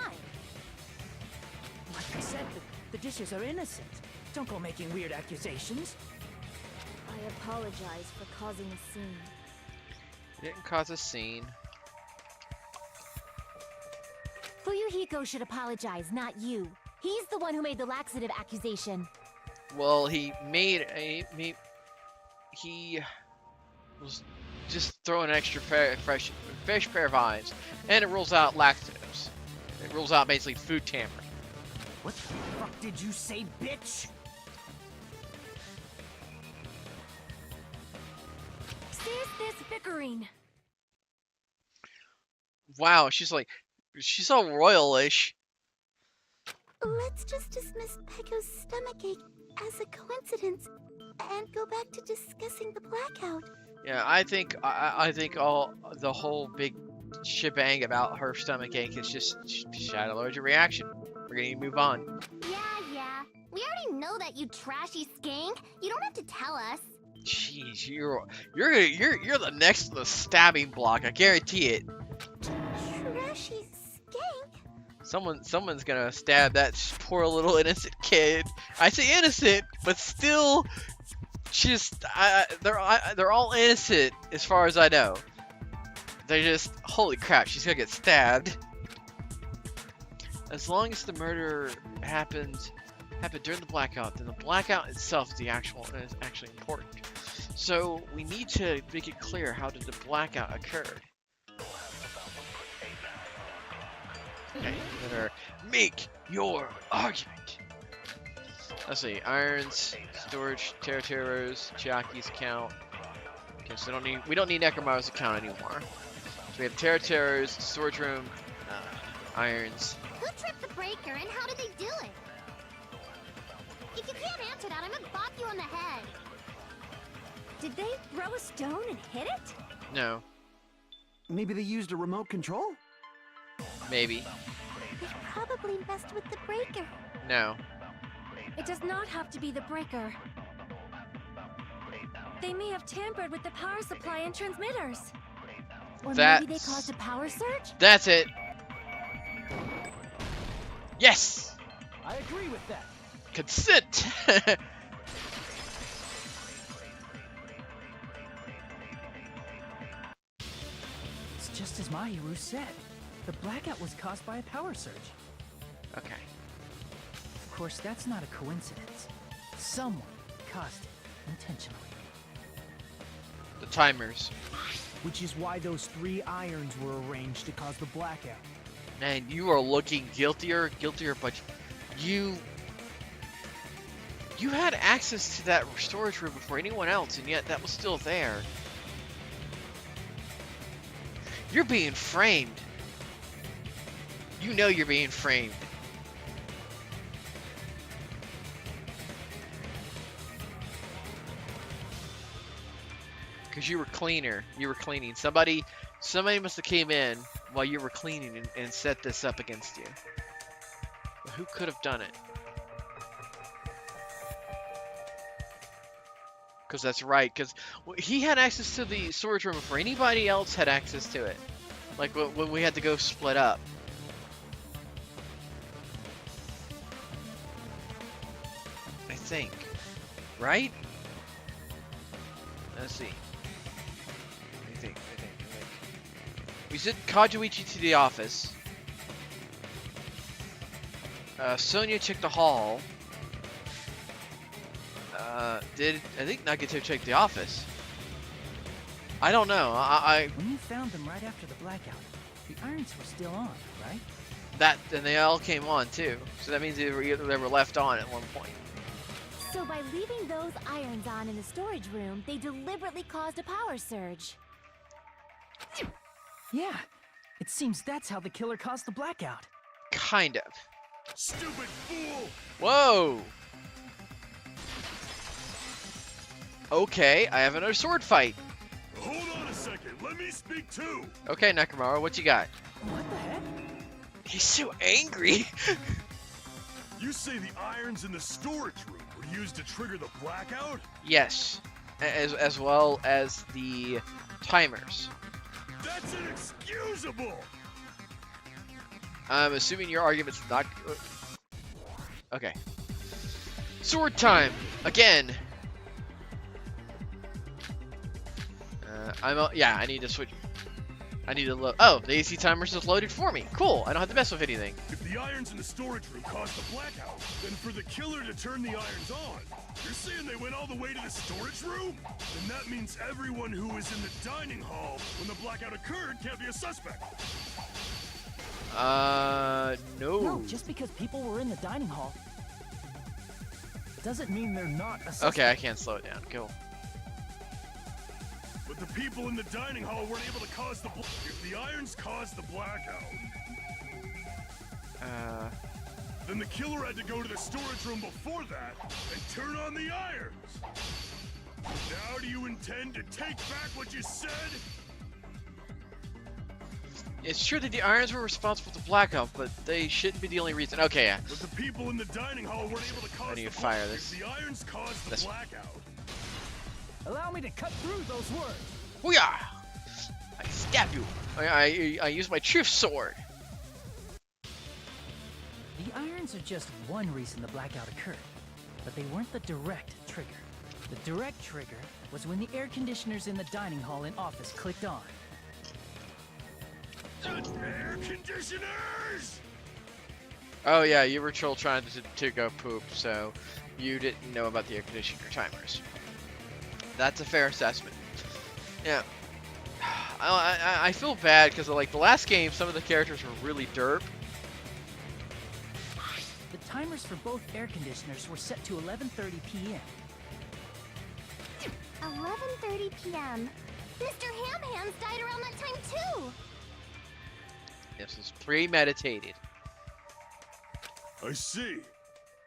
Like I said, the dishes are innocent. Don't go making weird accusations. I apologize for causing a scene. Didn't cause a scene. Fuyuhiko should apologize, not you. He's the one who made the laxative accusation. Well, he made a... He was just throwing an extra fresh pair of eyes. And it rules out laxatives. It rules out basically food tampering. What the fuck did you say, bitch? Cease this bickering. Wow, she's so royalish. Let's just dismiss Pecco's stomachache as a coincidence and go back to discussing the blackout. Yeah, I think the whole big shebang about her stomach ache is just shadow allergic reaction. We're gonna move on. Yeah. We already know that, you trashy skank. You don't have to tell us. Jeez, you're the next to the stabbing block. I guarantee it. Trashy skank? Someone's gonna stab that poor little innocent kid. I say innocent, but still, they're all innocent as far as I know. They're just, holy crap, she's gonna get stabbed. As long as the murder happened during the blackout, then the blackout itself is actually important. So we need to make it clear how did the blackout occurred. Okay, better make your argument. Let's see, irons, storage, Terateros, Chiaki's account. Okay, so we don't need Necromaro's account anymore. So we have Terateros, storage room, irons. Who tripped the breaker and how did they do it? If you can't answer that, I'm gonna bop you on the head. Did they throw a stone and hit it? No, Maybe they used a remote control? maybe. They probably messed with the breaker. No. It does not have to be the breaker. They may have tampered with the power supply and transmitters. Or maybe they caused a power surge? That's it. Yes! I agree with that. Consent! It's just as Mahiru said. The blackout was caused by a power surge. Okay. Of course, that's not a coincidence. Someone caused it intentionally. The timers. Which is why those 3 irons were arranged to cause the blackout. Man, you are looking guiltier, but you had access to that storage room before anyone else, and yet that was still there. You're being framed. You know you're being framed. Because you were cleaner. You were cleaning. Somebody must have came in while you were cleaning and set this up against you. But who could have done it? Because that's right. Because he had access to the storage room before anybody else had access to it. Like when we had to go split up. I think. Right? Let's see. I think. We sent Kazuichi to the office. Sonia checked the hall. I think Nagato checked the office. I don't know. When you found them right after the blackout, the irons were still on, right? And they all came on too. So that means they were left on at one point. So by leaving those irons on in the storage room, they deliberately caused a power surge. Yeah. It seems that's how the killer caused the blackout. Kind of. Stupid fool! Whoa! Okay, I have another sword fight. Hold on a second, let me speak too! Okay, Nakamura, what you got? What the heck? He's so angry. You say the irons in the storage room were used to trigger the blackout? Yes, as well as the timers. That's inexcusable! I'm assuming your argument's not. Okay. Sword time again. Yeah. I need to switch. I need to load. Oh, the AC timer's just loaded for me. Cool. I don't have to mess with anything. If the irons in the storage room caused the blackout, then for the killer to turn the irons on, you're saying they went all the way to the storage room? Then that means everyone who was in the dining hall when the blackout occurred can't be a suspect. No. No, just because people were in the dining hall doesn't mean they're not a suspect. Okay, I can't slow it down. Go. But the people in the dining hall weren't able to cause the if the irons caused the blackout, then the killer had to go to the storage room before that and turn on the irons. Now do you intend to take back what you said? It's true that the irons were responsible for the blackout, but they shouldn't be the only reason. Okay, yeah. But the people in the dining hall weren't able to cause I need to the fire blackout. this. If the irons caused the blackout. Allow me to cut through those words. Hoo-yah! I stab you. I use my truth sword. The irons are just one reason the blackout occurred, but they weren't the direct trigger. The direct trigger was when the air conditioners in the dining hall and office clicked on. Air conditioners! Oh yeah, you were trying to go poop, so you didn't know about the air conditioner timers. That's a fair assessment. Yeah. I feel bad because like the last game, some of the characters were really derp. The timers for both air conditioners were set to 11:30 p.m. 11:30 p.m. Mr. Ham Hands died around that time too. This is premeditated. I see.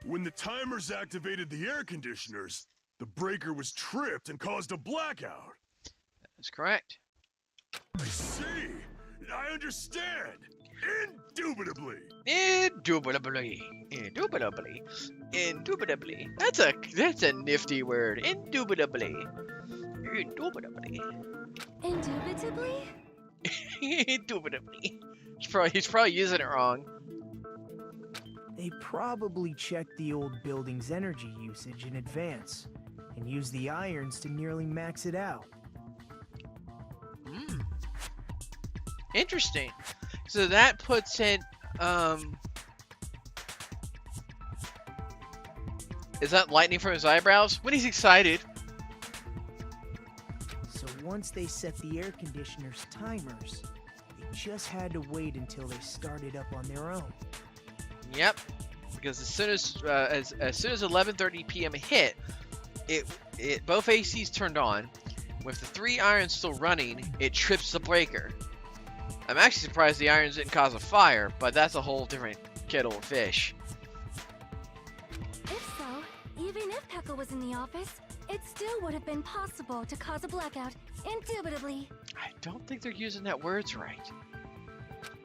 When the timers activated the air conditioners, the breaker was tripped and caused a blackout. That's correct. I see. I understand. Indubitably. Indubitably. Indubitably. Indubitably. That's a nifty word. Indubitably. Indubitably. Indubitably? Indubitably. He's probably using it wrong. They probably checked the old building's energy usage in advance and used the irons to nearly max it out. Interesting. So that puts it, is that lightning from his eyebrows? When he's excited. So once they set the air conditioner's timers, they just had to wait until they started up on their own. Yep. Because as soon as 11:30 p.m. hit, it both ACs turned on. With the 3 irons still running, it trips the breaker. I'm actually surprised the irons didn't cause a fire, but that's a whole different kettle of fish. If so, even if Pekka was in the office, it still would have been possible to cause a blackout. Indubitably. I don't think they're using that words right.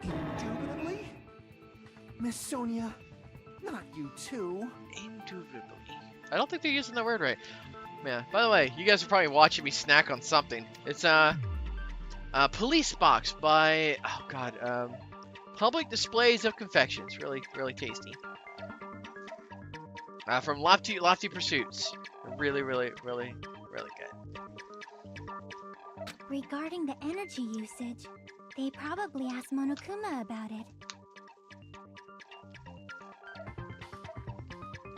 Indubitably? Miss Sonia, not you too. Indubitably. I don't think they're using the word right. Yeah. By the way, you guys are probably watching me snack on something. It's Police Box by Public Displays of Confections. Really, really tasty. From Lofty Pursuits. Really, really, really, really good. Regarding the energy usage, they probably asked Monokuma about it.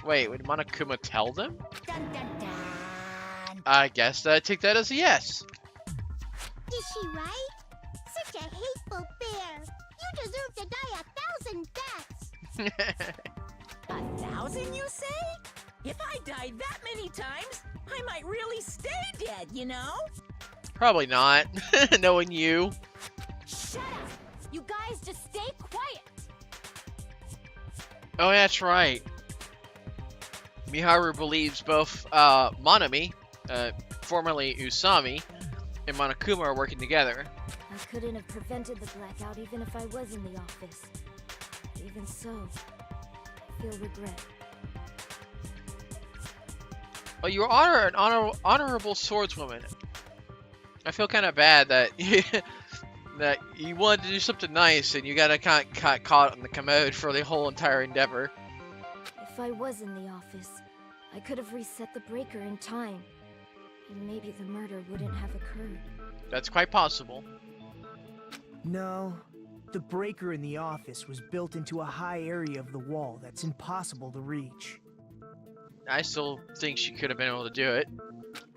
Wait, would Monokuma tell them? Dun dun dun! I guess I take that as a yes. Is she right? Such a hateful bear! You deserve to die 1,000 deaths! 1,000, you say? If I died that many times, I might really stay dead, you know? Probably not, knowing you. Shut up! You guys just stay quiet! Oh, that's right. Miharu believes both Monami, formerly Usami, and Monokuma are working together. I couldn't have prevented the blackout even if I was in the office. Even so, I feel regret. Well, you are an honorable swordswoman. I feel kind of bad that that you wanted to do something nice and you got caught on the commode for the whole entire endeavor. If I was in the office, I could have reset the breaker in time. And maybe the murder wouldn't have occurred. That's quite possible. No, the breaker in the office was built into a high area of the wall that's impossible to reach. I still think she could have been able to do it.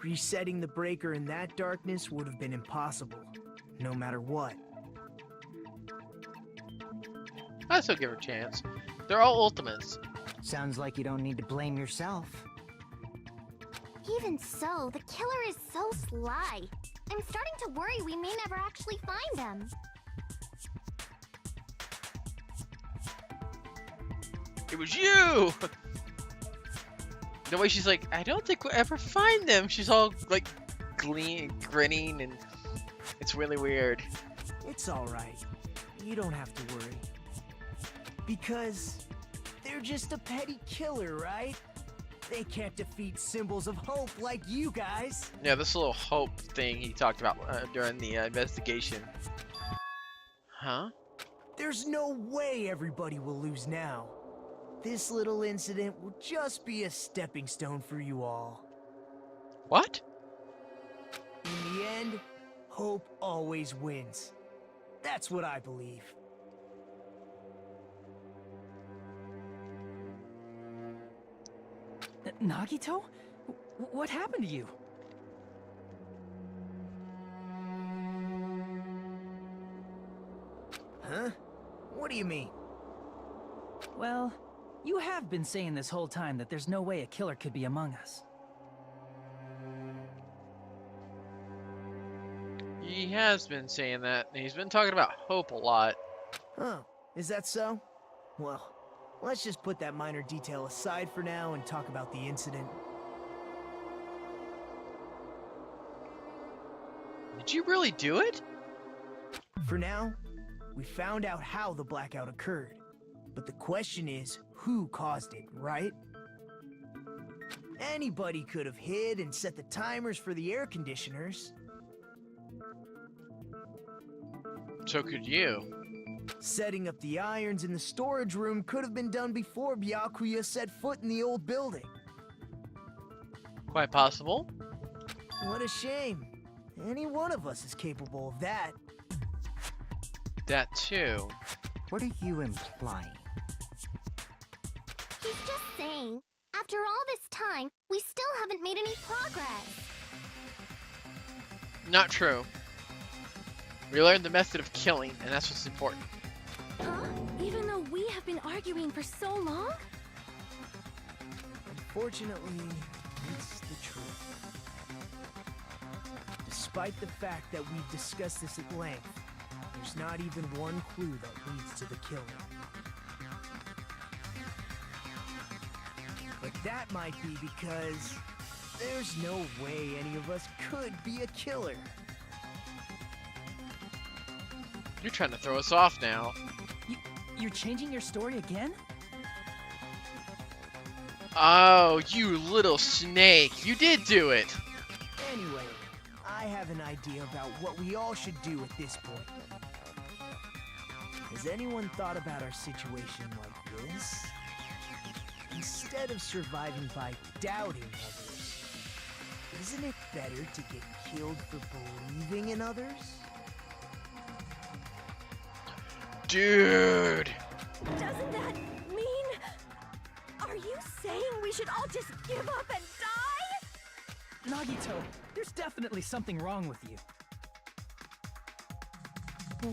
Resetting the breaker in that darkness would have been impossible, no matter what. I still give her a chance. They're all ultimates. Sounds like you don't need to blame yourself. Even so, the killer is so sly. I'm starting to worry we may never actually find them. It was you! The way she's like, I don't think we'll ever find them. She's all like grinning, and it's really weird. It's alright. You don't have to worry. Because they're just a petty killer, right? They can't defeat symbols of hope like you guys. Yeah, this little hope thing he talked about during the investigation. Huh? There's no way everybody will lose now. This little incident will just be a stepping stone for you all. What? In the end, hope always wins. That's what I believe. Nagito? What happened to you? Huh? What do you mean? Well, you have been saying this whole time that there's no way a killer could be among us. He has been saying that, and he's been talking about hope a lot. Oh, is that so? Well, let's just put that minor detail aside for now and talk about the incident. Did you really do it? For now, we found out how the blackout occurred. But the question is, who caused it, right? Anybody could have hid and set the timers for the air conditioners. So could you. Setting up the irons in the storage room could have been done before Byakuya set foot in the old building. Quite possible. What a shame. Any one of us is capable of that. That too. What are you implying? He's just saying, after all this time, we still haven't made any progress. Not true. We learned the method of killing, and that's what's important. Huh? Even though we have been arguing for so long? Unfortunately, it's the truth. Despite the fact that we've discussed this at length, there's not even one clue that leads to the killing. But that might be because there's no way any of us could be a killer. You're trying to throw us off now. You're changing your story again? Oh, you little snake. You did do it. Anyway, I have an idea about what we all should do at this point. Has anyone thought about our situation like this? Instead of surviving by doubting others, isn't it better to get killed for believing in others? Dude. Doesn't that mean... Are you saying we should all just give up and die? Nagito, there's definitely something wrong with you.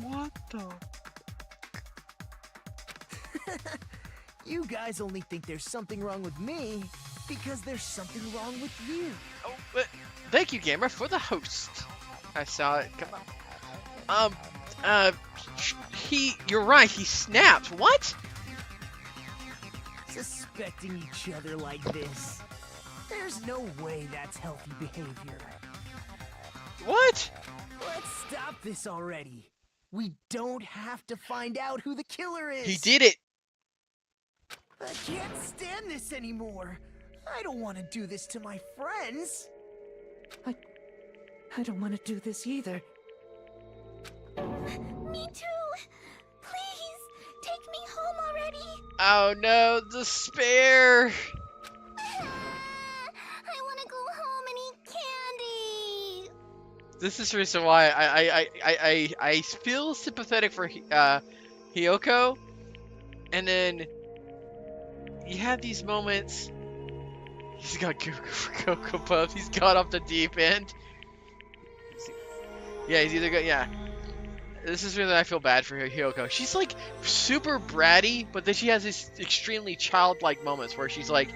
What the? You guys only think there's something wrong with me because there's something wrong with you. Oh, but thank you, Gamer, for the host. I saw it. Come on. You're right. He snapped. What? Suspecting each other like this. There's no way that's healthy behavior. What? Let's stop this already. We don't have to find out who the killer is. He did it. I can't stand this anymore. I don't want to do this to my friends. I don't want to do this either. Me too! Please, take me home already! Oh no, despair! I want to go home and eat candy! This is the reason why I feel sympathetic for Hiyoko, and then you have these moments. He's got Cocoa Puffs. He's gone off the deep end. Yeah, he's either got This is really I feel bad for Hiyoko. She's like super bratty, but then she has these extremely childlike moments where she's like,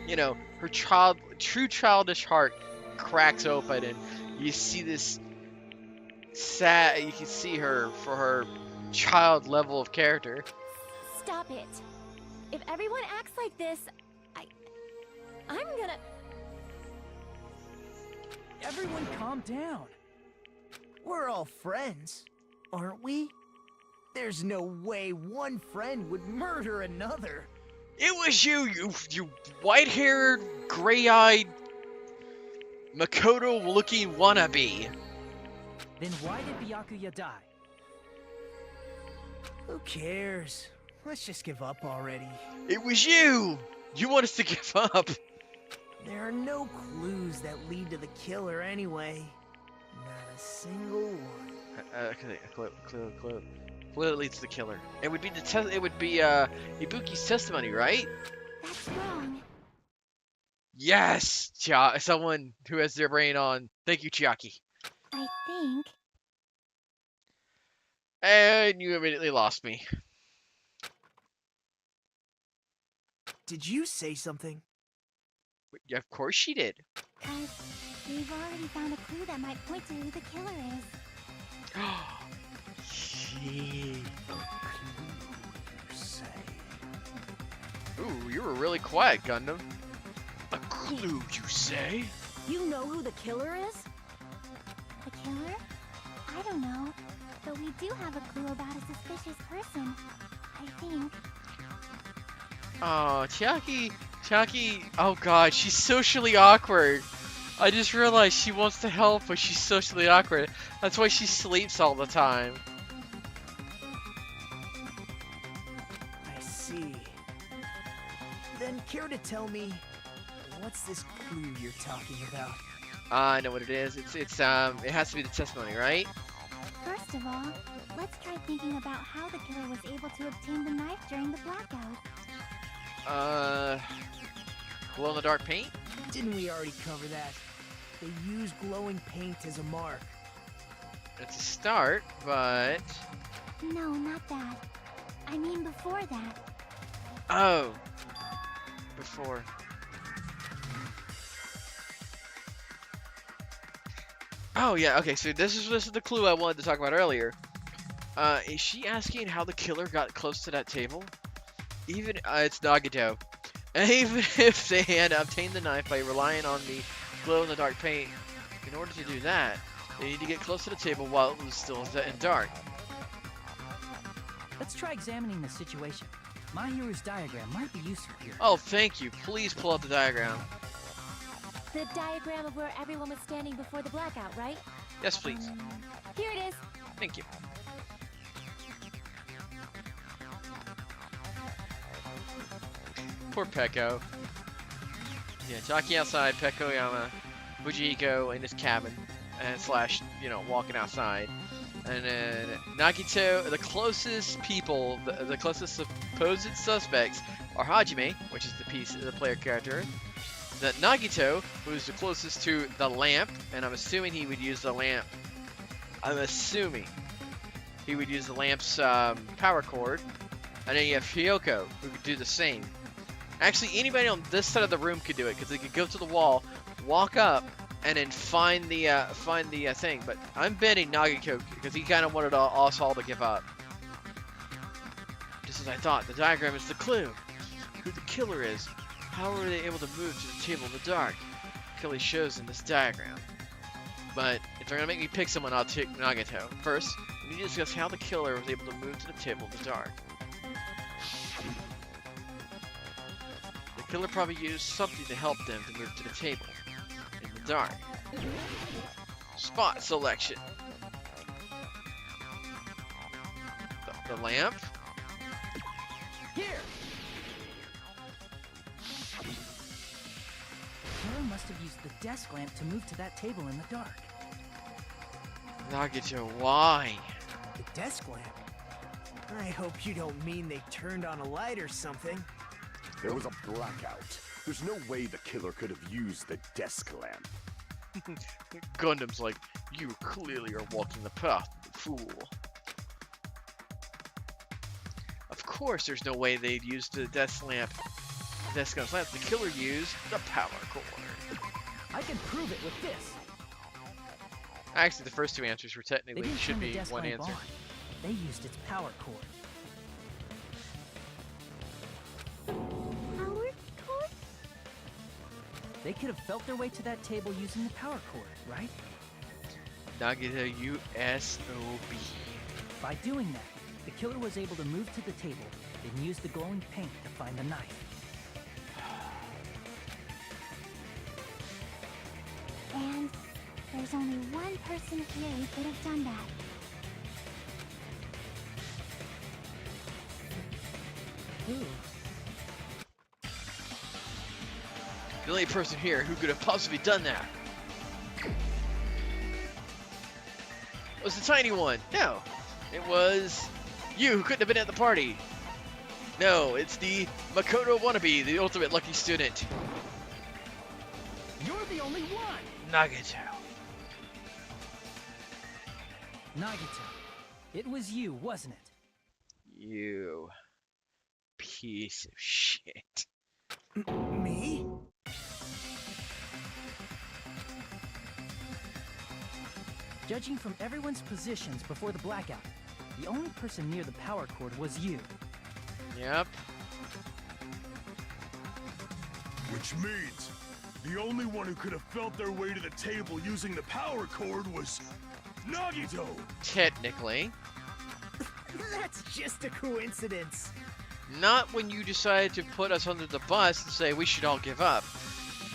you know, her true childish heart cracks open, and you see this sad. You can see her for her child level of character. Stop it. If everyone acts like this, I'm gonna... Everyone calm down. We're all friends, aren't we? There's no way one friend would murder another. It was you white-haired, gray-eyed, Makoto-looking wannabe. Then why did Byakuya die? Who cares? Let's just give up already. It was you! You want us to give up. There are no clues that lead to the killer anyway. Not a single one. Clue. Clue that leads to the killer. It would be Ibuki's testimony, right? That's wrong. Yes! Someone who has their brain on. Thank you, Chiaki. I think... And you immediately lost me. Did you say something? Yeah, of course she did. 'Cause we've already found a clue that might point to who the killer is. Ooh, you were really quiet, Gundam. A clue, you say? You know who the killer is? The killer? I don't know. But we do have a clue about a suspicious person. I think. Oh, Chiaki, oh god, she's socially awkward. I just realized she wants to help, but she's socially awkward. That's why she sleeps all the time. I see. Then care to tell me, what's this clue you're talking about? I know what it is. It has to be the testimony, right? First of all, let's try thinking about how the killer was able to obtain the knife during the blackout. Glow-in-the-dark paint? Didn't we already cover that? They use glowing paint as a mark. It's a start, but... No, not that. I mean before that. Oh. Before. Oh, yeah, okay, so this is the clue I wanted to talk about earlier. Is she asking how the killer got close to that table? Even, it's Nagito. Even if they had obtained the knife by relying on the glow-in-the-dark paint, in order to do that, they need to get close to the table while it was still dark. Let's try examining the situation. My hero's diagram might be useful here. Oh, thank you. Please pull out the diagram. The diagram of where everyone was standing before the blackout, right? Yes, please. Here it is. Thank you. Poor Peko. Yeah, Chiaki outside, Peko Yama, Fujiko in his cabin, and slash, walking outside. And then Nagito, the closest people, the closest supposed suspects are Hajime, which is the player character. That Nagito, who's the closest to the lamp, and I'm assuming he would use the lamp. I'm assuming he would use the lamp's power cord. And then you have Hiyoko, who could do the same. Actually, anybody on this side of the room could do it, because they could go to the wall, walk up, and then find the thing. But I'm betting Nagito, because he kind of wanted us all to give up. Just as I thought, the diagram is the clue. Who the killer is. How were they able to move to the table in the dark? Clearly shows in this diagram. But if they're gonna make me pick someone, I'll take Nagito. First, we need to discuss how the killer was able to move to the table in the dark. Killer probably used something to help them to move to the table in the dark. Spot selection. The lamp. Here! Killer must have used the desk lamp to move to that table in the dark. Nagito, why? The desk lamp? I hope you don't mean they turned on a light or something. There was a blackout. There's no way the killer could have used the desk lamp. Gundam's like, you clearly are walking the path, fool. Of course there's no way they'd use the desk lamp. Desk lamp. The killer used the power cord. I can prove it with this. Actually, the first two answers were They technically didn't should turn the be desk one lamp answer. on. They used its power cord. Power cord? They could have felt their way to that table using the power cord, right? Nagito, you SOB. By doing that, the killer was able to move to the table, then use the glowing paint to find the knife. And there's only one person here who could have done that. Who? The only person here who could have possibly done that was the tiny one. No, it was you who couldn't have been at the party. No, it's the Makoto wannabe, the ultimate lucky student. You're the only one! Nagito. Nagito, it was you, wasn't it? You piece of shit. Me? Judging from everyone's positions before the blackout, the only person near the power cord was you. Yep. Which means the only one who could have felt their way to the table using the power cord was Nagito! Technically. That's just a coincidence. Not when you decided to put us under the bus and say we should all give up.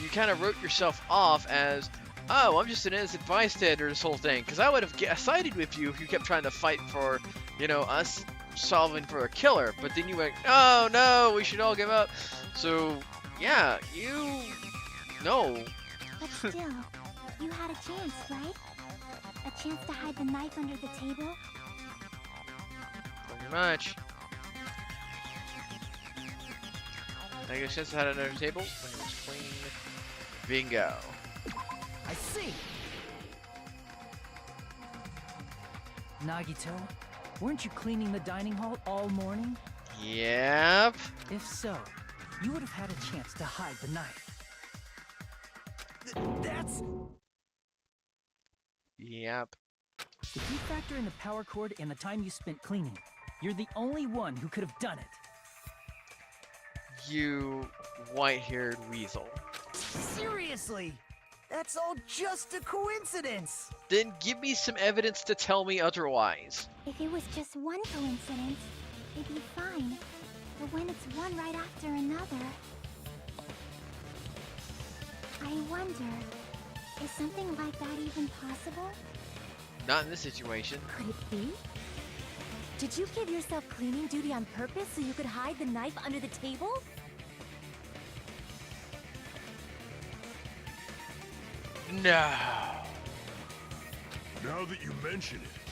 You kind of wrote yourself off as, oh, I'm just an innocent bystander this whole thing. Because I would have sided with you if you kept trying to fight for, you know, us solving for a killer. But then you went, oh no, we should all give up. So, yeah, you... No. But still, you had a chance, right? A chance to hide the knife under the table? Pretty much. I guess since I had another table when it was clean. Bingo. I see. Nagito, weren't you cleaning the dining hall all morning? Yep. If so, you would have had a chance to hide the knife. That's... Yep. If you factor in the power cord and the time you spent cleaning, you're the only one who could have done it. You white-haired weasel. Seriously! That's all just a coincidence! Then give me some evidence to tell me otherwise. If it was just one coincidence, it'd be fine. But when it's one right after another... I wonder, is something like that even possible? Not in this situation. Could it be? Did you give yourself cleaning duty on purpose so you could hide the knife under the table? No. Now that you mention it,